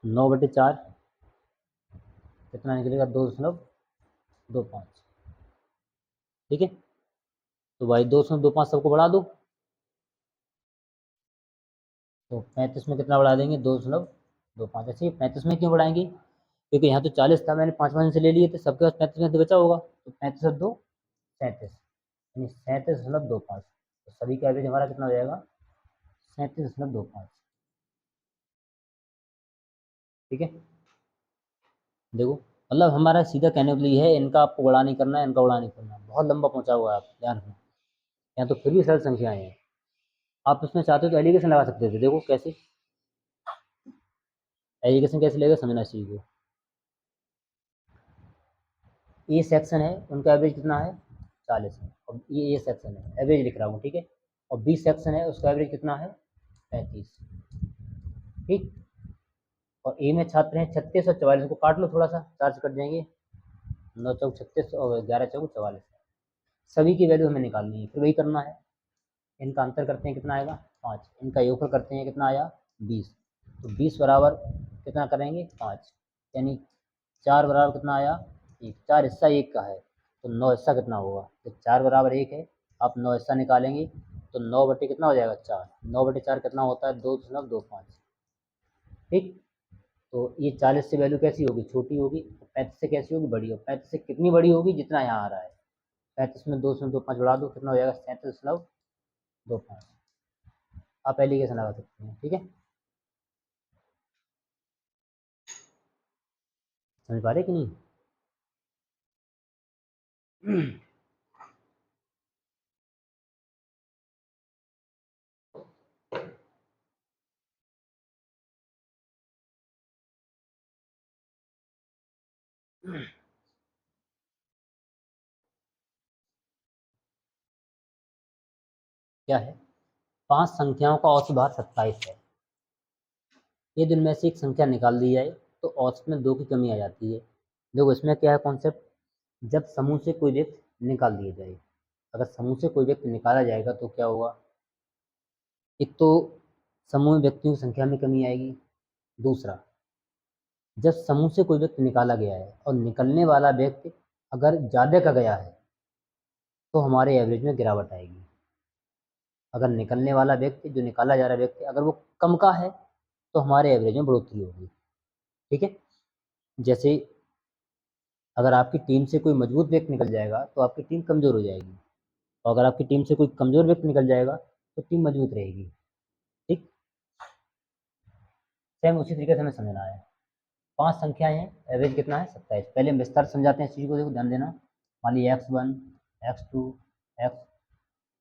[SPEAKER 2] 9/4 कितना निकलेगा? 2.25। ठीक है। तो भाई 2.25 सबको बढ़ा दो। तो 35 में कितना बढ़ा देंगे? 2.25। अच्छा, ये 35 में क्यों बढ़ाएंगे? क्योंकि यहाँ तो 40 था, मैंने 5 से ले लिए थे, सबके पास 35 में से बचा होगा, तो 35 और 2 37, यानी 37.25। तो सभी का एवरेज हमारा कितना हो जाएगा? 37.25। ठीक है। देखो, मतलब हमारा सीधा कहने के लिए है, इनका आपको बड़ा नहीं करना है, इनका बड़ा नहीं करना है। बहुत लंबा पहुंचा हुआ है, आप ध्यान रखना। यहाँ तो फिर भी सरल संख्याएं हैं। आप इसमें चाहते हो तो एलिगेशन लगा सकते थे। देखो कैसे एलिगेशन कैसे लेगा, समझना चाहिए। ए सेक्शन है, उनका एवरेज कितना है? 40 है। और ये ए सेक्शन है, एवरेज लिख रहा हूँ, ठीक है। और बी सेक्शन है, उसका एवरेज कितना है? 35। ठीक। और ए में छात्र हैं 36 और 44, को काट लो थोड़ा सा, 4 से कट जाएंगे। 9 चौक 36 और 11 चौक 44। सभी की वैल्यू हमें निकालनी है, फिर वही करना है। इनका अंतर करते हैं, कितना आएगा? 5। इनका योगफल करते हैं, कितना आया? 20। तो 20 बराबर कितना करेंगे? 5। यानी 4 बराबर कितना आया? 1। 4 हिस्सा 1 का है, तो 9 हिस्सा कितना होगा? तो 4 बराबर 1 है, आप 9 हिस्सा निकालेंगे, तो 9 बटे कितना हो जाएगा? 4। 9/4 कितना होता है? 2.25। ठीक। तो ये 40 से वैल्यू कैसी होगी? छोटी होगी। 35 से कैसी होगी? बड़ी होगी। 35 से कितनी बड़ी होगी? जितना यहाँ आ रहा है। 35 में 2.25 बढ़ा दो, कितना हो जाएगा? 37.25। आप एलिगेशन लगा सकते हैं। ठीक है, समझ पा रहे कि नहीं? क्या है? 5 संख्याओं का औसत भार 27 है। यदि इनमें से एक संख्या निकाल दी जाए तो औसत में 2 की कमी आ जाती है। देखो इसमें क्या है कॉन्सेप्ट, जब समूह से कोई व्यक्ति निकाल दिया जाए, अगर समूह से कोई व्यक्ति निकाला जाएगा तो क्या होगा, एक तो समूह में व्यक्तियों की संख्या में कमी आएगी, दूसरा जब समूह से कोई व्यक्ति निकाला गया है और निकलने वाला व्यक्ति अगर ज़्यादा का गया है तो हमारे एवरेज में गिरावट आएगी। अगर निकलने वाला व्यक्ति, जो निकाला जा रहा व्यक्ति, अगर वो कम का है तो हमारे एवरेज में बढ़ोतरी होगी। ठीक है, जैसे अगर आपकी टीम से कोई मजबूत व्यक्ति निकल जाएगा तो आपकी टीम कमज़ोर हो जाएगी, और अगर आपकी टीम से कोई कमज़ोर व्यक्ति निकल जाएगा तो टीम मजबूत रहेगी। ठीक, सेम उसी तरीके से हमें समझना है। 5 संख्याएं हैं, एवरेज कितना है 27। पहले हम विस्तार समझाते हैं इस चीज़ को, देखो ध्यान देना। मान लीजिए x1, x2, x,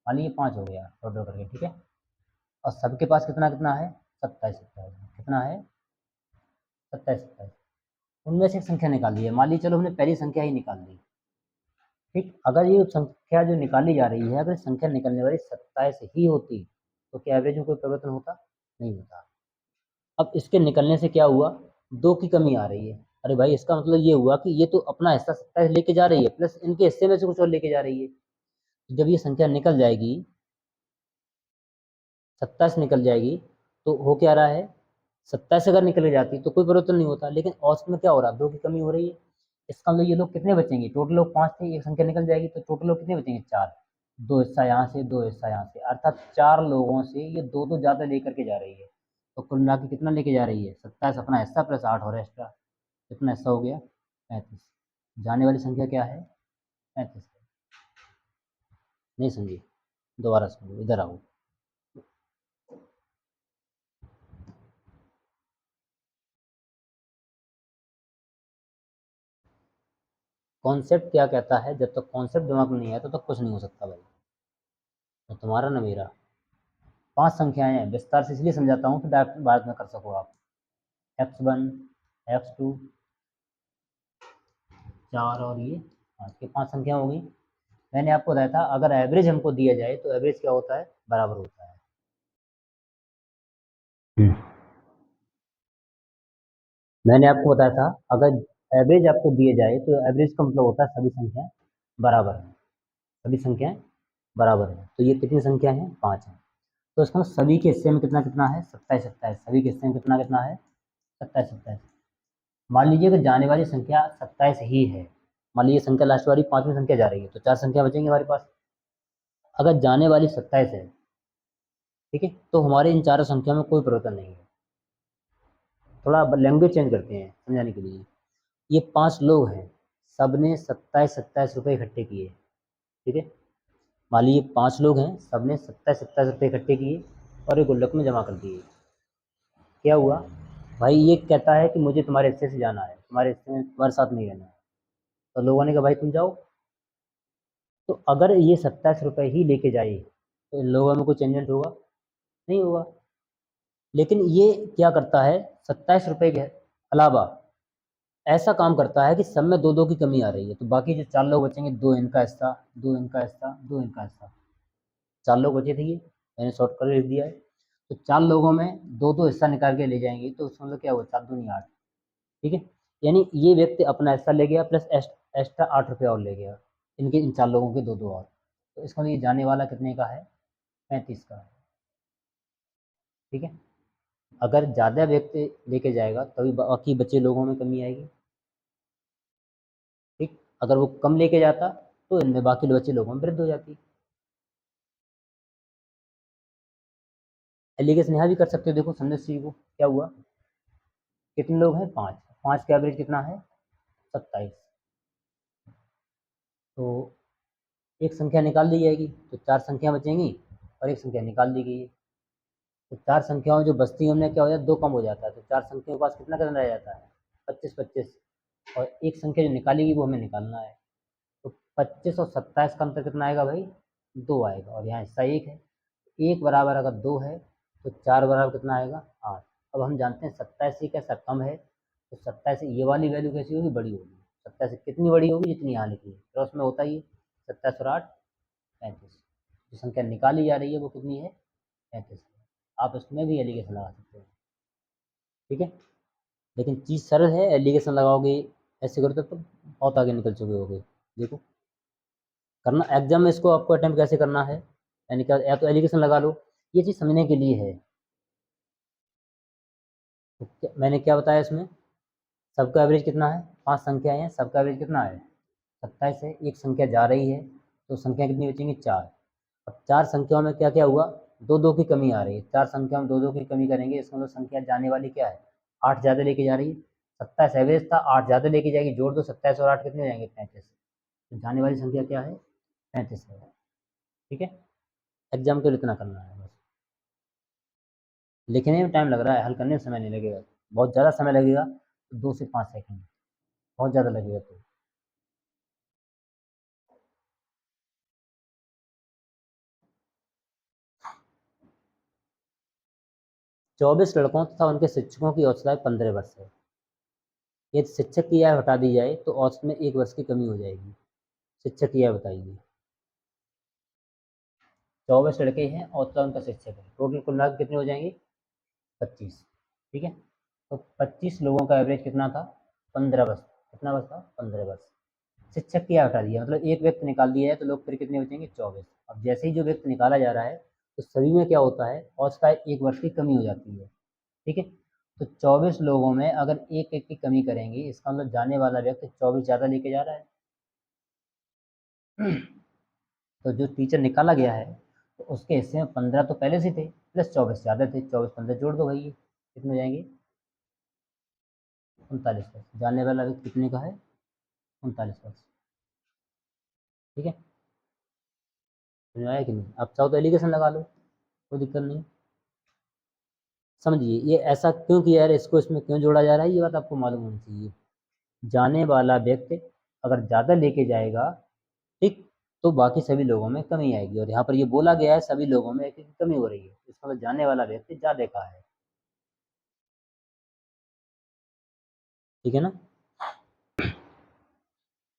[SPEAKER 2] मान लीजिए 5 हो गया टोटल करके। ठीक है, और सबके पास कितना कितना है 27 27, कितना है 27 27। उनमें से एक संख्या निकाल ली है, मान लीजिए चलो हमने पहली संख्या ही निकाल ली। ठीक, अगर ये संख्या जो निकाली जा रही है, अगर संख्या निकलने वाली 27 ही होती तो क्या एवरेज में कोई परिवर्तन होता? नहीं होता। अब इसके निकलने से क्या हुआ, 2 की कमी आ रही है। अरे भाई इसका मतलब ये हुआ कि ये तो अपना हिस्सा 27 लेके जा रही है, प्लस इनके हिस्से में से कुछ और लेके जा रही है। जब ये संख्या निकल जाएगी, 27 निकल जाएगी, तो हो क्या रहा है, 27 अगर निकल जाती तो कोई परिवर्तन नहीं होता, लेकिन औसत में क्या हो रहा है, 2 की कमी हो रही है। इसका मतलब ये लोग कितने बचेंगे, टोटल लोग 5 थे, एक संख्या निकल जाएगी तो टोटल लोग कितने बचेंगे 4। 2 हिस्सा यहाँ से, 2 हिस्सा यहाँ से, अर्थात 4 लोगों से ये 2 ज़्यादा लेकर के जा रही है। तो कुल मिला के कितना लेके जा रही है, 27 अपना हिस्सा प्लस 8 और एक्स्ट्रा, कितना हिस्सा हो गया 35। जाने वाली संख्या क्या है 35। नहीं समझी, दोबारा समझो, इधर आओ। कॉन्सेप्ट क्या कहता है, जब तक कॉन्सेप्ट दिमाग में नहीं आया तो तक कुछ नहीं हो सकता भाई, तो तुम्हारा ना मेरा। 5 संख्याएं हैं, विस्तार से इसलिए समझाता हूँ कि डायरेक्ट बाद में कर सको आप। x1, x2, 4 और ये 5 की 5 संख्या होगी। मैंने आपको बताया था अगर एवरेज हमको दिया जाए तो एवरेज क्या होता है, बराबर होता है। मैंने आपको बताया था अगर एवरेज आपको दिए जाए तो एवरेज का मतलब होता है सभी संख्याएं बराबर हैं, सभी संख्याएं बराबर हैं। तो ये कितनी संख्या है 5 है, तो इसका मतलब सभी के हिस्से में कितना कितना है 27 27, सभी के हिस्से में कितना कितना है 27 27। मान लीजिए कि जाने वाली संख्या 27 ही है, मान लीजिए संख्या लास्ट वाली 5वीं संख्या जा रही है तो 4 संख्या बचेंगी हमारे पास। अगर जाने वाली 27 है, ठीक है, तो हमारे इन चारों संख्या में कोई परिवर्तन नहीं है। थोड़ा लैंग्वेज चेंज करते हैं समझाने के लिए। ये 5 लोग हैं, सबने 27 27 रुपये इकट्ठे किए। ठीक है, मान लीजिए 5 लोग हैं, सबने 27 27 रुपये इकट्ठे किए और एक गुल्लक में जमा कर दिए। क्या हुआ भाई, ये कहता है कि मुझे तुम्हारे हिस्से से जाना है, तुम्हारे हिस्से में तुम्हारे साथ नहीं रहना है। तो लोगों ने कहा भाई तुम जाओ। तो अगर ये 27 रुपये ही लेके जाए तो इन लोगों में कोई चेंजमेंट होगा? नहीं होगा। लेकिन ये क्या करता है, 27 रुपये के अलावा ऐसा काम करता है कि सब में 2 2 की कमी आ रही है, तो बाकी जो 4 लोग बचेंगे, 2 इनका हिस्सा, 2 इनका हिस्सा, 2 इनका हिस्सा, 4 लोग बचे थे, ये मैंने शॉर्ट कर लिख दिया है। तो 4 लोगों में 2 2 हिस्सा निकाल के ले जाएंगे तो उसका मतलब क्या हुआ, 4 दूनी 8। ठीक है, यानी ये व्यक्ति अपना हिस्सा ले गया प्लस एक्स्ट्रा 8 रुपये और ले गया, इनके इन 4 लोगों के 2 2 और। तो इसका मतलब ये जाने वाला कितने का है 35 का है। ठीक है, अगर ज़्यादा व्यक्ति लेके जाएगा तभी बाकी बचे लोगों में कमी आएगी। ठीक, अगर वो कम लेके जाता तो इनमें बाकी बचे लोगों में वृद्धि हो जाती। एलिगेशन यहाँ भी कर सकते हो, देखो समझो इस चीज़ को, क्या हुआ, कितने लोग हैं 5, 5 का एवरेज कितना है 27। तो एक संख्या निकाल दी जाएगी तो 4 संख्या बचेंगी और एक संख्या निकाल दी गई है। तो 4 संख्याओं जो बचती हैं उनमें क्या हो जाता है, 2 कम हो जाता है, तो 4 संख्याओं के पास कितना रह जाता है 25 25। और एक संख्या जो निकालेगी वो हमें निकालना है। तो 25 और 27 का अंतर कितना आएगा भाई? 2 आएगा, और यहाँ हिस्सा 1 है। 1 बराबर अगर 2 है तो 4 बराबर कितना आएगा? 8। अब हम जानते हैं 27 से कैसा कम है, तो 27 से ये वाली वैल्यू कैसी होगी? बड़ी होगी। 27 से कितनी बड़ी होगी? जितनी यहाँ लिखी है, तो उसमें होता ही 27 और 8 35। जो संख्या निकाली जा रही है वो कितनी है? 35। आप इसमें भी एलिगेशन लगा सकते हो, ठीक है। लेकिन चीज़ सरल है, एलिगेशन लगाओगे ऐसे करो तो बहुत आगे निकल चुके होगे। देखो करना एग्जाम में, इसको आपको अटेम्प्ट कैसे करना है, यानी क्या, या तो एलिगेशन लगा लो, ये चीज़ समझने के लिए है। तो मैंने क्या बताया इसमें, सबका एवरेज कितना है? 5 संख्याएं हैं, सबका एवरेज कितना है? 27 है। एक संख्या जा रही है तो संख्या कितनी बचेंगी? 4। अब 4 संख्याओं में क्या क्या हुआ? दो दो की कमी आ रही है। 4 संख्याओं में दो दो की कमी करेंगे, इसका मतलब संख्या जाने वाली क्या है? 8 ज़्यादा लेके जा रही है। 27 एवरेज था, 8 ज़्यादा लेके जाएगी, जोड़ दो 27 और 8 कितने हो जाएंगे? 35। तो जाने वाली संख्या क्या है? 35 है, ठीक है। एग्जाम के लिए इतना करना है बस। लिखने में टाइम लग रहा है, हल करने में समय नहीं लगेगा। बहुत ज़्यादा समय लगेगा तो 2 से 5 सेकंड, बहुत ज़्यादा लगेगा तो। चौबीस लड़कों तथा उनके शिक्षकों की औसत आयु 15 वर्ष है। यदि शिक्षक की आयु हटा दी जाए तो औसत में 1 वर्ष की कमी हो जाएगी। शिक्षक की आयु बताइए। 24 लड़के हैं और तथा उनका शिक्षक है, टोटल कुल मिलाकर कितने हो जाएंगे? 25, ठीक है। तो 25 लोगों का एवरेज कितना था? 15 वर्ष। कितना वर्ष था? 15 वर्ष। शिक्षक की आयु हटा दिया, मतलब एक व्यक्ति निकाल दिया है, तो लोग फिर कितने बचेंगे? 24। अब जैसे ही जो व्यक्ति निकाला जा रहा है तो सभी में क्या होता है? औसत आयु 1 वर्ष की कमी हो जाती है, ठीक है। तो 24 लोगों में अगर एक एक की कमी करेंगे, इसका मतलब जाने वाला व्यक्ति 24 ज़्यादा लेके जा रहा है। तो जो टीचर निकाला गया है तो उसके हिस्से में 15 तो पहले से थे, प्लस 24 ज़्यादा थे। 24 15 जोड़ दो भाई, ये कितने हो जाएंगे? 39 वर्ष। जानने वाला व्यक्ति कितने का है? 39 वर्ष, ठीक है। समझ आया कि नहीं? आप चाहो तो एलिगेशन लगा लो, कोई दिक्कत नहीं। समझिए ये ऐसा क्यों किया है, इसको इसमें क्यों जोड़ा जा रहा है, ये बात आपको मालूम होनी चाहिए। जाने वाला व्यक्ति अगर ज़्यादा लेके जाएगा, ठीक, तो बाकी सभी लोगों में कमी आएगी, और यहाँ पर ये बोला गया है सभी लोगों में एक एक की कमी हो रही है, इसका मतलब जाने वाला व्यक्ति ज़्यादा का है, ठीक है ना।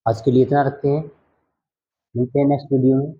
[SPEAKER 2] आज के लिए इतना रखते हैं, मिलते हैं नेक्स्ट वीडियो में।